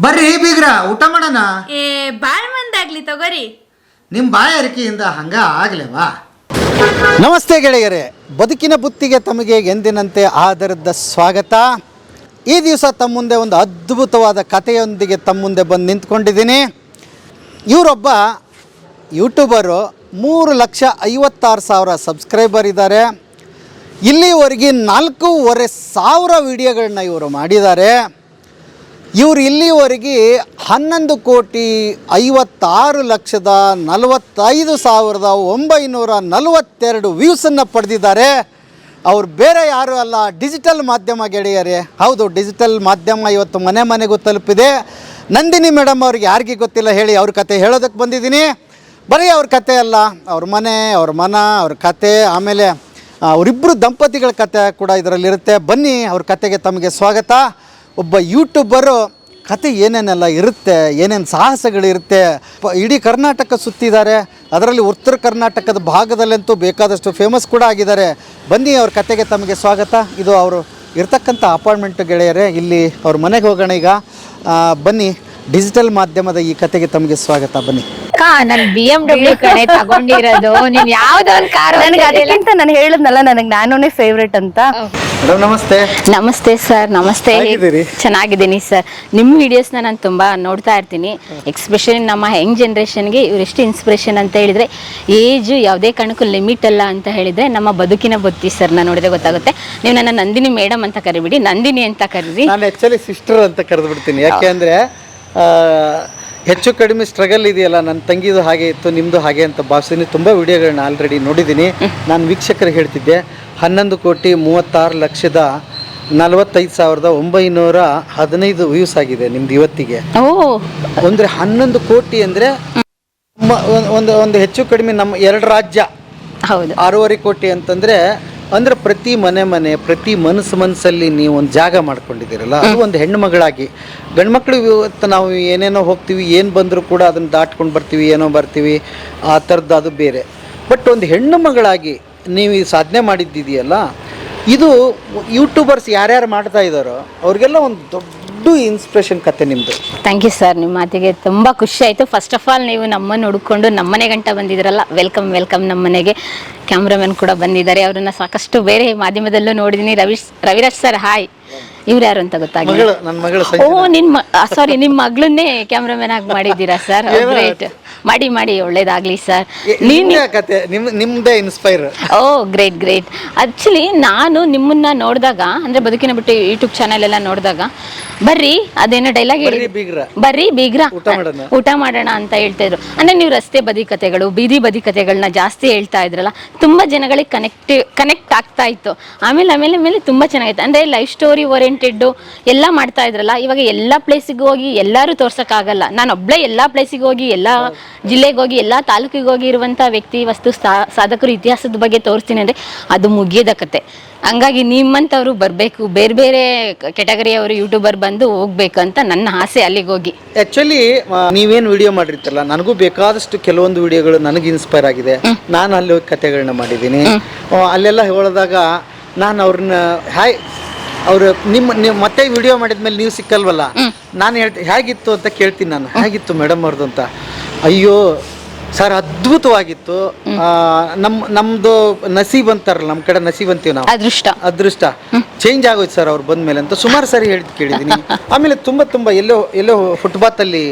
ಬರ್ರಿ ಬೀಗ್ರ ಊಟ ಮಾಡೋಣ. ಏ ಬಾಳ್ ಮಂದಾಗ್ಲಿ ತಗೋರಿ. ನಿಮ್ಮ ಬಾಯ ಅರಿಕೆಯಿಂದ ಹಂಗ ಆಗ್ಲೇವಾ? ನಮಸ್ತೆ ಗೆಳೆಯರೇ, ಬದುಕಿನ ಬುತ್ತಿಗೆ ತಮಗೆ ಎಂದಿನಂತೆ ಆಧಾರದ ಸ್ವಾಗತ. ಈ ದಿವಸ ತಮ್ಮ ಮುಂದೆ ಒಂದು ಅದ್ಭುತವಾದ ಕಥೆಯೊಂದಿಗೆ ತಮ್ಮ ಮುಂದೆ ಬಂದು ನಿಂತ್ಕೊಂಡಿದ್ದೀನಿ. ಇವರೊಬ್ಬ ಯೂಟ್ಯೂಬರು, 3,56,000 ಸಬ್ಸ್ಕ್ರೈಬರ್ ಇದ್ದಾರೆ. ಇಲ್ಲಿವರೆಗೆ 4,500 ವಿಡಿಯೋಗಳನ್ನ ಇವರು ಮಾಡಿದ್ದಾರೆ. ಇವರು ಇಲ್ಲಿವರೆಗೆ 11,56,45,942 ವ್ಯೂಸನ್ನು ಪಡೆದಿದ್ದಾರೆ. ಅವ್ರು ಬೇರೆ ಯಾರೂ ಅಲ್ಲ, ಡಿಜಿಟಲ್ ಮಾಧ್ಯಮ ಗೆಳೆಯರೇ. ಹೌದು, ಡಿಜಿಟಲ್ ಮಾಧ್ಯಮ ಇವತ್ತು ಮನೆ ಮನೆಗೂ ತಲುಪಿದೆ. ನಂದಿನಿ ಮೇಡಮ್ ಅವ್ರಿಗೆ ಯಾರಿಗೆ ಗೊತ್ತಿಲ್ಲ ಹೇಳಿ, ಅವ್ರ ಕತೆ ಹೇಳೋದಕ್ಕೆ ಬಂದಿದ್ದೀನಿ. ಬರೀ ಅವ್ರ ಕತೆ ಅಲ್ಲ, ಅವ್ರ ಮನೆ, ಅವ್ರ ಮನ, ಅವ್ರ ಕತೆ, ಆಮೇಲೆ ಅವರಿಬ್ಬರು ದಂಪತಿಗಳ ಕತೆ ಕೂಡ ಇದರಲ್ಲಿರುತ್ತೆ. ಬನ್ನಿ, ಅವ್ರ ಕತೆಗೆ ತಮಗೆ ಸ್ವಾಗತ. ಒಬ್ಬ ಯೂಟ್ಯೂಬರು ಕತೆ ಏನೇನೆಲ್ಲ ಇರುತ್ತೆ, ಏನೇನು ಸಾಹಸಗಳಿರುತ್ತೆ, ಇಡೀ ಕರ್ನಾಟಕ ಸುತ್ತಿದ್ದಾರೆ. ಅದರಲ್ಲಿ ಉತ್ತರ ಕರ್ನಾಟಕದ ಭಾಗದಲ್ಲಂತೂ ಬೇಕಾದಷ್ಟು ಫೇಮಸ್ ಕೂಡ ಆಗಿದ್ದಾರೆ. ಬನ್ನಿ, ಅವ್ರ ಕತೆಗೆ ತಮಗೆ ಸ್ವಾಗತ. ಇದು ಅವರು ಇರ್ತಕ್ಕಂಥ ಅಪಾರ್ಟ್ಮೆಂಟ್ ಗೆಳೆಯರೇ. ಇಲ್ಲಿ ಅವ್ರ ಮನೆಗೆ ಹೋಗೋಣ ಈಗ. ಬನ್ನಿ, ಡಿಜಿಟಲ್ ಮಾಧ್ಯಮದ ಈ ಕತೆಗೆ ತಮಗೆ ಸ್ವಾಗತ. ಬನ್ನಿ. ನಾನು BMW ಕಡೆ ತಗೊಂಡಿರೋದು. ನೀನ್ ಯಾವ್ದೋ ಒಂದು ಕಾರ್. ನನಗೆ ಅದಕ್ಕಿಂತ ನಾನು ಹೇಳಿದ್ನಲ್ಲ, ನನಗೆ ನಾನೇ ಫೇವ್ರೇಟ್ ಅಂತ. ಮೇಡಮ್ ನಮಸ್ತೆ. ನಮಸ್ತೆ ಸರ್. ನಮಸ್ತೆ. ಹೇಗಿದ್ದೀರಿ? ಚೆನ್ನಾಗಿದ್ದೀನಿ ಸರ್. ನಿಮ್ಮ ವಿಡಿಯೋಸ್ನ ನಾನು ತುಂಬಾ ನೋಡ್ತಾ ಇರ್ತೀನಿ. ಎಕ್ಸ್ಪೆಷಲಿ ನಮ್ಮ ಯಂಗ್ ಜನ್ರೇಷನ್ಗೆ ಇವರೆಷ್ಟು ಇನ್ಸ್ಪಿರೇಷನ್ ಅಂತ ಹೇಳಿದ್ರೆ, ಏಜ್ ಯಾವುದೇ ಕಾರಣಕ್ಕೂ ಲಿಮಿಟ್ ಅಲ್ಲ ಅಂತ ಹೇಳಿದ್ರೆ ನಮ್ಮ ಬದುಕಿನ ಬುತ್ತಿ ಸರ್. ನಾನು ನೋಡಿದ್ರೆ ಗೊತ್ತಾಗುತ್ತೆ. ನೀವು ನನ್ನ ನಂದಿನಿ ಮೇಡಮ್ ಅಂತ ಕರಿಬಿಡಿ, ನಂದಿನಿ ಅಂತ ಕರೀರಿ. ನಾನು ಆ್ಯಕ್ಚುಲಿ ಸಿಸ್ಟರ್ ಅಂತ ಕರೆದು ಬಿಡ್ತೀನಿ. ಯಾಕೆ ಅಂದರೆ ಹೆಚ್ಚು ಕಡಿಮೆ ಸ್ಟ್ರಗಲ್ ಇದೆಯಲ್ಲ, ನನ್ನ ತಂಗಿದು ಹಾಗೆ ಇತ್ತು, ನಿಮ್ಮದು ಹಾಗೆ ಅಂತ ಭಾವಿಸ್ತೀನಿ. ತುಂಬ ವಿಡಿಯೋಗಳನ್ನ ಆಲ್ರೆಡಿ ನೋಡಿದ್ದೀನಿ. ನಾನು ವೀಕ್ಷಕರಿಗೆ ಹೇಳ್ತಿದ್ದೆ, 11,36,45,915 ವ್ಯೂಸ್ ಆಗಿದೆ ನಿಮ್ದು ಇವತ್ತಿಗೆ. ಅಂದರೆ 11 ಕೋಟಿ ಅಂದರೆ ಒಂದು ಹೆಚ್ಚು ಕಡಿಮೆ ನಮ್ಮ 2 ರಾಜ್ಯ. ಹೌದು, 6.5 ಕೋಟಿ ಅಂತಂದರೆ ಅಂದರೆ ಪ್ರತಿ ಮನೆ ಪ್ರತಿ ಮನಸ್ಸಲ್ಲಿ ನೀವು ಒಂದು ಜಾಗ ಮಾಡ್ಕೊಂಡಿದ್ದೀರಲ್ಲ, ಅದು ಒಂದು ಹೆಣ್ಣು ಮಗಳಾಗಿ. ಗಂಡು ಮಕ್ಕಳು ಇವತ್ತು ನಾವು ಏನೇನೋ ಹೋಗ್ತೀವಿ, ಏನು ಬಂದರೂ ಕೂಡ ಅದನ್ನು ದಾಟ್ಕೊಂಡು ಬರ್ತೀವಿ, ಏನೋ ಬರ್ತೀವಿ, ಆ ಥರದ್ದು ಅದು ಬೇರೆ. ಬಟ್ ಒಂದು ಹೆಣ್ಣು ಮಗಳಾಗಿ ನೀವು ಈ ಸಾಧನೆ ಮಾಡಿದ್ದಿದೆಯಲ್ಲ, ಇದು ಯೂಟ್ಯೂಬರ್ಸ್ ಯಾರ್ಯಾರು ಮಾಡ್ತಾ ಇದ್ದಾರೋ ಅವ್ರಿಗೆಲ್ಲ ಒಂದು ದೊಡ್ಡ ಇನ್ಸ್ಪಿರೇಷನ್ ಕತೆ ನಿಮ್ಮದು. Thank you sir. ನಿಮ್ಮ ಮಾತಿಗೆ ತುಂಬ ಖುಷಿ ಆಯಿತು. ಫಸ್ಟ್ ಆಫ್ ಆಲ್ ನೀವು ನಮ್ಮನ್ನು ಹುಡುಕೊಂಡು ನಮ್ಮನೆ ಗಂಟ ಬಂದಿದ್ದೀರಲ್ಲ, ವೆಲ್ಕಮ್ ವೆಲ್ಕಮ್. ನಮ್ಮನೆಗೆ ಕ್ಯಾಮ್ರಾಮನ್ ಕೂಡ ಬಂದಿದ್ದಾರೆ. ಅವರನ್ನ ಸಾಕಷ್ಟು ಬೇರೆ ಮಾಧ್ಯಮದಲ್ಲೂ ನೋಡಿದ್ದೀನಿ. Raviraj sir hi. ಇವ್ರು ಯಾರು ಅಂತ ಗೊತ್ತಾಗಿಲ್ಲ. ನನ್ನ ಮಗಳು. ಓ, ಸಾರಿ, ನಿಮ್ಮ ಮಗಳನ್ನೇ ಕ್ಯಾಮ್ರಾಮನ್ ಆಗಿ ಮಾಡಿದ್ದೀರಾ ಸರ್? ಗ್ರೇಟ್. ಮಾಡಿ ಒಳ್ಳೇದಾಗ್ಲಿ ಸರ್. ನಿಮ್ದೇ ಇನ್ಸ್ಪೈರ್. ಓ, ಗ್ರೇಟ್. ಆಕ್ಚುಲಿ ನಾನು ನಿಮ್ಮನ್ನ ನೋಡಿದಾಗ, ಅಂದ್ರೆ ಬದುಕಿನ ಬಿಟ್ಟು ಯೂಟ್ಯೂಬ್ ಚಾನೆಲ್ ಎಲ್ಲ ನೋಡಿದಾಗ, ಬರ್ರಿ ಅದೇನೋ ಡೈಲಾಗ್ ಹೇಳಿ, ಬರ್ರಿ ಬೀಗ್ರ ಊಟ ಮಾಡೋಣ ಅಂತ ಹೇಳ್ತಾ ಇದ್ರು. ಅಂದ್ರೆ ನೀವು ರಸ್ತೆ ಬದಿ ಕಥೆಗಳು, ಬೀದಿ ಬದಿ ಕಥೆಗಳನ್ನ ಜಾಸ್ತಿ ಹೇಳ್ತಾ ಇದ್ರಲ್ಲ, ತುಂಬಾ ಜನಗಳಿಗೆ ಕನೆಕ್ಟ್ ಆಗ್ತಾ ಇತ್ತು. ಆಮೇಲೆ ತುಂಬಾ ಚೆನ್ನಾಗಿತ್ತು. ಅಂದ್ರೆ ಲೈಫ್ ಸ್ಟೋರಿ ಓರಿಯೆಂಟೆಡ್ ಎಲ್ಲ ಮಾಡ್ತಾ ಇದ್ರಲ್ಲ. ಇವಾಗ ಎಲ್ಲಾ ಪ್ಲೇಸಿಗೆ ಹೋಗಿ ಎಲ್ಲರೂ ತೋರ್ಸಕ್ಕಾಗಲ್ಲ. ನಾನು ಒಬ್ಳೆ ಎಲ್ಲಾ ಪ್ಲೇಸಿಗೆ ಹೋಗಿ, ಎಲ್ಲಾ ಜಿಲ್ಲೆಗೆ ಹೋಗಿ, ಎಲ್ಲಾ ತಾಲೂಕಿಗೆ ಹೋಗಿ ಇರುವಂತ ವ್ಯಕ್ತಿ, ವಸ್ತು, ಸಾಧಕರು, ಇತಿಹಾಸದ ಬಗ್ಗೆ ತೋರಿಸ್ತೀನಿ ಅಂದ್ರೆ ಅದು ಮುಗಿಯದ ಕತೆ. ಹಂಗಾಗಿ ನಿಮ್ಮಂಥವ್ರು ಬರಬೇಕು, ಬೇರೆ ಕೆಟಗರಿಯವರು ಯೂಟ್ಯೂಬರ್ ಬಂದು ಹೋಗ್ಬೇಕು ಅಂತ ನನ್ನ ಆಸೆ. ಅಲ್ಲಿಗೆ ಹೋಗಿ ಆ್ಯಕ್ಚುಲಿ ನೀವೇನು ವಿಡಿಯೋ ಮಾಡಿರ್ತೀರಲ್ಲ, ನನಗೂ ಬೇಕಾದಷ್ಟು ಕೆಲವೊಂದು ವಿಡಿಯೋಗಳು ನನಗೆ ಇನ್ಸ್ಪೈರ್ ಆಗಿದೆ. ನಾನು ಅಲ್ಲಿ ಹೋಗಿ ಕತೆಗಳನ್ನ ಮಾಡಿದ್ದೀನಿ. ಅಲ್ಲೆಲ್ಲ ಹೇಳಿದಾಗ ನಾನು ಅವ್ರನ್ನ ಅವರು ನಿಮ್ಮ ಮತ್ತೆ ವಿಡಿಯೋ ಮಾಡಿದ್ಮೇಲೆ ನೀವು ಸಿಕ್ಕಲ್ವಲ್ಲ, ನಾನು ಹೇಳ್ತೀನಿ ಹೇಗಿತ್ತು ಅಂತ ಕೇಳ್ತೀನಿ. ನಾನು ಹೇಗಿತ್ತು ಮೇಡಮ್ ಅವ್ರದ್ದು ಅಂತ. ಅಯ್ಯೋ ಸರ್, ಅದ್ಭುತವಾಗಿತ್ತು. ನಮ್ದು ನಸೀಬ್ ಅಂತಾರಲ್ಲ, ನಮ್ಮ ಕಡೆ ನಸೀಬ್ ಅಂತೀವಿ ನಾವು, ಅದೃಷ್ಟ ಚೇಂಜ್ ಆಗೋಯ್ತು ಸರ್ ಅವ್ರು ಬಂದ್ಮೇಲೆ ಅಂತ ಸುಮಾರು ಸಾರಿ ಕೇಳಿದ್ದೀನಿ. ಆಮೇಲೆ ತುಂಬ ಎಲ್ಲೋ ಫುಟ್ಪಾತಲ್ಲಿ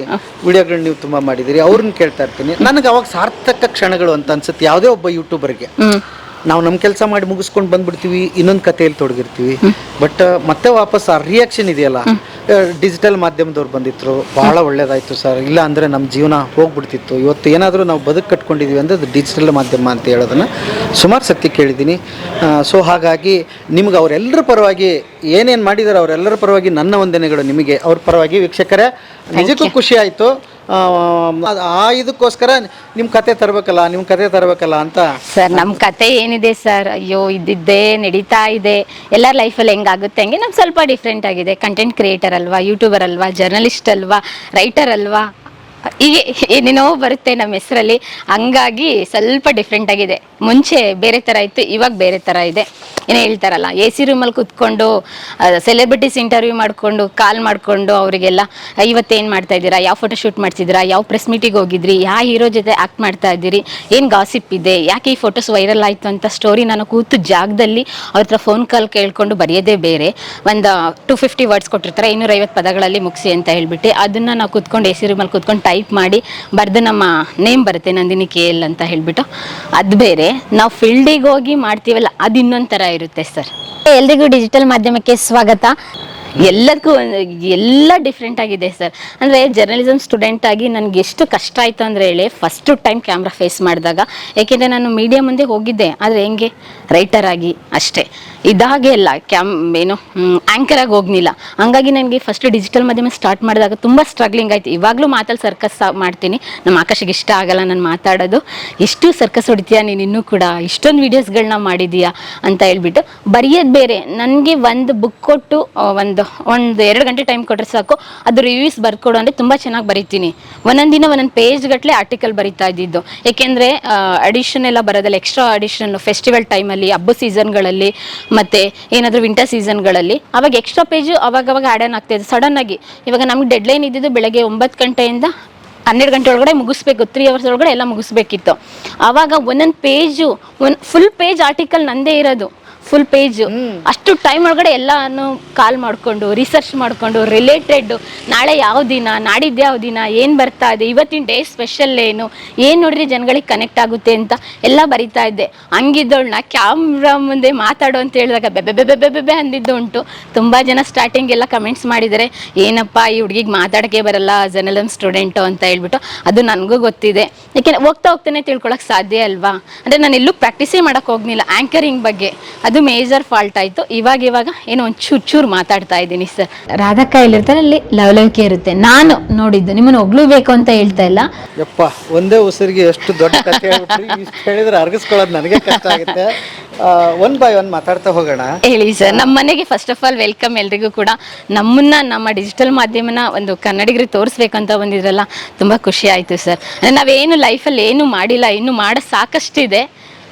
ವಿಡಿಯೋಗಳನ್ನ ನೀವು ತುಂಬ ಮಾಡಿದ್ದೀರಿ. ಅವ್ರನ್ನ ಕೇಳ್ತಾ ಇರ್ತೀನಿ. ನನಗೆ ಅವಾಗ ಸಾರ್ಥಕ ಕ್ಷಣಗಳು ಅಂತ ಅನ್ಸುತ್ತೆ. ಯಾವುದೇ ಒಬ್ಬ ಯೂಟ್ಯೂಬರ್ಗೆ ನಾವು ನಮ್ಮ ಕೆಲಸ ಮಾಡಿ ಮುಗಿಸ್ಕೊಂಡು ಬಂದ್ಬಿಡ್ತೀವಿ, ಇನ್ನೊಂದು ಕಥೆಯಲ್ಲಿ ತೊಡಗಿರ್ತೀವಿ. ಬಟ್ ಮತ್ತೆ ವಾಪಸ್ ಆ ರಿಯಾಕ್ಷನ್ ಇದೆಯಲ್ಲ, ಡಿಜಿಟಲ್ ಮಾಧ್ಯಮದವ್ರು ಬಂದಿದ್ರು, ಭಾಳ ಒಳ್ಳೇದಾಯಿತು ಸರ್. ಇಲ್ಲ ಅಂದರೆ ನಮ್ಮ ಜೀವನ ಹೋಗ್ಬಿಡ್ತಿತ್ತು. ಇವತ್ತು ಏನಾದರೂ ನಾವು ಬದುಕು ಕಟ್ಕೊಂಡಿದ್ದೀವಿ ಅಂದರೆ ಅದು ಡಿಜಿಟಲ್ ಮಾಧ್ಯಮ ಅಂತ ಹೇಳೋದನ್ನು ಸುಮಾರು ಸತಿ ಕೇಳಿದ್ದೀನಿ. ಸೊ ಹಾಗಾಗಿ ನಿಮ್ಗೆ ಅವರೆಲ್ಲರ ಪರವಾಗಿ ಏನೇನು ಮಾಡಿದಾರೆ ಅವರೆಲ್ಲರ ಪರವಾಗಿ ನನ್ನ ವಂದನೆಗಳು ನಿಮಗೆ. ಅವ್ರ ಪರವಾಗಿ ವೀಕ್ಷಕರೇ, ನಿಜಕ್ಕೂ ಖುಷಿ ಆಯಿತು. ಇದಕ್ಕೋಸ್ಕರ ನಿಮ್ಮ ಕತೆ ತರಬೇಕಲ್ಲ ಅಂತ ಸರ್. ನಮ್ಮ ಕತೆ ಏನಿದೆ ಸರ್, ಅಯ್ಯೋ ಇದ್ದಿದ್ದೇ ನಡೀತಾ ಇದೆ. ಎಲ್ಲರ ಲೈಫಲ್ಲಿ ಹೆಂಗಾಗುತ್ತೆ ಹಂಗೆ ನಮ್ಗೆ ಸ್ವಲ್ಪ ಡಿಫ್ರೆಂಟ್ ಆಗಿದೆ. ಕಂಟೆಂಟ್ ಕ್ರಿಯೇಟರ್ ಅಲ್ವಾ, ಯೂಟ್ಯೂಬರ್ ಅಲ್ವಾ, ಜರ್ನಲಿಸ್ಟ್ ಅಲ್ವಾ, ರೈಟರ್ ಅಲ್ವಾ, ಹೀಗೆ ಏನೇನೋ ಬರುತ್ತೆ ನಮ್ಮ ಹೆಸರಲ್ಲಿ. ಹಂಗಾಗಿ ಸ್ವಲ್ಪ ಡಿಫ್ರೆಂಟ್ ಆಗಿದೆ. ಮುಂಚೆ ಬೇರೆ ಥರ ಇತ್ತು, ಇವಾಗ ಬೇರೆ ಥರ ಇದೆ. ಏನೋ ಹೇಳ್ತಾರಲ್ಲ, ಎ ಸಿ ರೂಮಲ್ಲಿ ಕುತ್ಕೊಂಡು ಸೆಲೆಬ್ರಿಟೀಸ್ ಇಂಟರ್ವ್ಯೂ ಮಾಡಿಕೊಂಡು ಕಾಲ್ ಮಾಡಿಕೊಂಡು ಅವರಿಗೆಲ್ಲ ಇವತ್ತೇನು ಮಾಡ್ತಾ ಇದ್ದೀರಾ, ಯಾವ ಫೋಟೋ ಶೂಟ್ ಮಾಡ್ತಿದ್ದೀರಾ, ಯಾವ ಪ್ರೆಸ್ ಮೀಟಿಗೆ ಹೋಗಿದ್ರಿ, ಯಾವ ಹೀರೋ ಜೊತೆ ಆ್ಯಕ್ಟ್ ಮಾಡ್ತಾ ಇದ್ದೀರಿ, ಏನು ಗಾಸಿಪ್ ಇದೆ, ಯಾಕೆ ಈ ಫೋಟೋಸ್ ವೈರಲ್ ಆಯಿತು ಅಂತ ಸ್ಟೋರಿ ನಾನು ಕೂತು ಜಾಗದಲ್ಲಿ ಅವ್ರ ಹತ್ರ ಫೋನ್ ಕಾಲ್ ಕೇಳ್ಕೊಂಡು ಬರೆಯೋದೇ ಬೇರೆ. ಒಂದು 250 ವರ್ಡ್ಸ್ ಕೊಟ್ಟಿರ್ತಾರೆ, 250 ಪದಗಳಲ್ಲಿ ಮುಗಿಸಿ ಅಂತ ಹೇಳ್ಬಿಟ್ಟು ಅದನ್ನು ನಾವು ಕೂತ್ಕೊಂಡು ಎ ಸಿ ರೂಮಲ್ಲಿ ಕೂತ್ಕೊಂಡು ಟೈಪ್ ಮಾಡಿ ಬರೆದು ನಮ್ಮ ನೇಮ್ ಬರುತ್ತೆ ನಂದಿನಿ KL ಅಂತ ಹೇಳ್ಬಿಟ್ಟು ಅದು ಬೇರೆ. ನಾವು ಫೀಲ್ಡಿಗೆ ಹೋಗಿ ಮಾಡ್ತೀವಲ್ಲ ಅದು ಇನ್ನೊಂದು ಥರ ಇರುತ್ತೆ ಸರ್. ಎಲ್ರಿಗೂ ಡಿಜಿಟಲ್ ಮಾಧ್ಯಮಕ್ಕೆ ಸ್ವಾಗತ. ಎಲ್ಲದಕ್ಕೂ ಎಲ್ಲ ಡಿಫ್ರೆಂಟ್ ಆಗಿದೆ ಸರ್. ಅಂದರೆ ಜರ್ನಲಿಸಮ್ ಸ್ಟೂಡೆಂಟ್ ಆಗಿ ನನಗೆ ಎಷ್ಟು ಕಷ್ಟ ಆಯಿತು ಅಂದರೆ ಹೇಳಿ, ಫಸ್ಟು ಟೈಮ್ ಕ್ಯಾಮ್ರಾ ಫೇಸ್ ಮಾಡಿದಾಗ, ಏಕೆಂದರೆ ನಾನು ಮೀಡಿಯಾ ಮುಂದೆ ಹೋಗಿದ್ದೆ, ಆದರೆ ಹೆಂಗೆ ರೈಟರ್ ಆಗಿ ಅಷ್ಟೇ, ಇದಾಗೆ ಎಲ್ಲ ಏನು ಆ್ಯಂಕರ್ ಆಗಿ ಹೋಗ್ನಿಲ್ಲ. ಹಂಗಾಗಿ ನನಗೆ ಫಸ್ಟ್ ಡಿಜಿಟಲ್ ಮಾಧ್ಯಮ ಸ್ಟಾರ್ಟ್ ಮಾಡಿದಾಗ ತುಂಬ ಸ್ಟ್ರಗ್ಲಿಂಗ್ ಆಯಿತು. ಇವಾಗಲೂ ಮಾತಲ್ಲಿ ಸರ್ಕಸ್ ಮಾಡ್ತೀನಿ, ನಮ್ಮ ಆಕಾಶಿಗೆ ಇಷ್ಟ ಆಗಲ್ಲ ನಾನು ಮಾತಾಡೋದು. ಎಷ್ಟು ಸರ್ಕಸ್ ಹೊಡಿತೀಯಾ ನೀನು, ಇನ್ನೂ ಕೂಡ ಇಷ್ಟೊಂದು ವೀಡಿಯೋಸ್ಗಳನ್ನ ಮಾಡಿದೀಯಾ ಅಂತ ಹೇಳ್ಬಿಟ್ಟು. ಬರೆಯೋದು ಬೇರೆ, ನನಗೆ ಒಂದು ಬುಕ್ ಕೊಟ್ಟು ಒಂದು 2 ಗಂಟೆ ಟೈಮ್ ಕೊಟ್ಟರೆ ಸಾಕು, ಅದು ರಿವ್ಯೂಸ್ ಬರ್ಕೊಡು ಅಂದರೆ ತುಂಬ ಚೆನ್ನಾಗಿ ಬರಿತೀನಿ. ಒಂದೊಂದು ದಿನ ಒಂದೊಂದು ಪೇಜ್ ಗಟ್ಟಲೆ ಆರ್ಟಿಕಲ್ ಬರಿತಾ ಇದ್ದಿದ್ದು. ಏಕೆಂದರೆ ಅಡಿಷನ್ ಎಲ್ಲ ಬರೋದಲ್ಲ, ಎಕ್ಸ್ಟ್ರಾ ಅಡಿಷನ್ ಫೆಸ್ಟಿವಲ್ ಟೈಮಲ್ಲಿ, ಹಬ್ಬ ಸೀಸನ್ಗಳಲ್ಲಿ, ಮತ್ತು ಏನಾದರೂ ವಿಂಟರ್ ಸೀಸನ್ಗಳಲ್ಲಿ ಅವಾಗ ಎಕ್ಸ್ಟ್ರಾ ಪೇಜು ಅವಾಗವಾಗ ಆ್ಯಡ್ ಆನ್ ಆಗ್ತಾಯಿದೆ ಸಡನ್ನಾಗಿ. ಇವಾಗ ನಮ್ಗೆ ಡೆಡ್ಲೈನ್ ಇದ್ದಿದ್ದು ಬೆಳಗ್ಗೆ 9 ಗಂಟೆಯಿಂದ 12 ಗಂಟೆ ಒಳಗಡೆ ಮುಗಿಸ್ಬೇಕು, 3 hours ಒಳಗಡೆ ಎಲ್ಲ ಮುಗಿಸ್ಬೇಕಿತ್ತು. ಆವಾಗ ಒಂದೊಂದು ಪೇಜು ಫುಲ್ ಪೇಜ್ ಆರ್ಟಿಕಲ್ ನಂದೇ ಇರೋದು, ಫುಲ್ ಪೇಜು. ಅಷ್ಟು ಟೈಮ್ ಒಳಗಡೆ ಎಲ್ಲಾನು ಕಾಲ್ ಮಾಡಿಕೊಂಡು ರಿಸರ್ಚ್ ಮಾಡಿಕೊಂಡು ರಿಲೇಟೆಡ್, ನಾಳೆ ಯಾವ ದಿನ, ನಾಡಿದ್ದು ಯಾವ ದಿನ, ಏನು ಬರ್ತಾ ಇದೆ, ಇವತ್ತಿನ ಡೇ ಸ್ಪೆಷಲ್ ಏನು ನೋಡ್ರಿ ಜನಗಳಿಗೆ ಕನೆಕ್ಟ್ ಆಗುತ್ತೆ ಅಂತ ಎಲ್ಲ ಬರಿತಾ ಇದ್ದೆ. ಹಂಗಿದ್ದೋಳನ್ನ ಕ್ಯಾಮ್ರಾ ಮುಂದೆ ಮಾತಾಡು ಅಂತ ಹೇಳಿದಾಗ ಬೆಬೆ ಅಂದಿದ್ದು ಉಂಟು. ತುಂಬ ಜನ ಸ್ಟಾರ್ಟಿಂಗ್ ಎಲ್ಲ ಕಮೆಂಟ್ಸ್ ಮಾಡಿದ್ದಾರೆ, ಏನಪ್ಪ ಈ ಹುಡುಗಿಗೆ ಮಾತಾಡೋಕ್ಕೆ ಬರಲ್ಲ, ಜರ್ನಲಿಸಮ್ ಸ್ಟೂಡೆಂಟು ಅಂತ ಹೇಳ್ಬಿಟ್ಟು. ಅದು ನನಗೂ ಗೊತ್ತಿದೆ, ಯಾಕೆಂದರೆ ಹೋಗ್ತಾ ಹೋಗ್ತಾನೆ ತಿಳ್ಕೊಳಕ್ಕೆ ಸಾಧ್ಯ ಅಲ್ವಾ. ಅಂದರೆ ನಾನು ಎಲ್ಲೂ ಪ್ರಾಕ್ಟೀಸೇ ಮಾಡೋಕ್ಕೆ ಹೋಗ್ನಿಲ್ಲ ಆ್ಯಂಕರಿಂಗ್ ಬಗ್ಗೆ, ಅದು ಮೇಜರ್ ಫಾಲ್ಟ್ ಆಯಿತು. ಇವಾಗ ಏನೋ ಒಂದು ಚೂರು ಮಾತಾಡ್ತಾ ಇದ್ದೀನಿ ಸರ್. ರಾಧಕ್ಕ ಇಲ್ಲಿರ್ತಾರೆ, ಅಲ್ಲಿ ಲವಲವಿಕೆ ಇರುತ್ತೆ. ನಾನು ನೋಡಿದ್ದು ನಿಮ್ಮನ್ನು ಹೊಗಳಬೇಕು ಅಂತ ಹೇಳ್ತಾ ಇಲ್ಲ. ಯಪ್ಪ, ಒಂದೇ ಉಸಿರಿಗೆ ಎಷ್ಟು ದೊಡ್ಡ ಕಥೆ ಹೇಳ್ಬಿಟ್ರಿ. ಇಷ್ಟು ಹೇಳಿದ್ರೆ ಅರ್ಗಿಸ್ಕೊಳ್ಳೋದು ನನಗೆ ಕಷ್ಟ ಆಗುತ್ತೆ. ಒನ್ ಬೈ ಒನ್ ಮಾತಾಡ್ತಾ ಹೋಗೋಣ. ಹೇಳಿ ಸರ್. ನಮ್ಮ ಮನೆಗೆ ಫಸ್ಟ್ ಆಫ್ ಆಲ್ ವೆಲ್ಕಮ್ ಎಲ್ರಿಗೂ ಕೂಡ. ನಮ್ಮನ್ನ ನಮ್ಮ ಡಿಜಿಟಲ್ ಮಾಧ್ಯಮನ ಒಂದು ಕನ್ನಡಿಗರಿಗೆ ತೋರಿಸ್ಬೇಕಂತ ಬಂದಿದ್ರಲ್ಲ, ತುಂಬ ಖುಷಿ ಆಯಿತು ಸರ್. ನಾವೇನು ಲೈಫಲ್ಲಿ ಏನು ಮಾಡಿಲ್ಲ, ಇನ್ನೂ ಮಾಡೋ ಸಾಕಷ್ಟಿದೆ.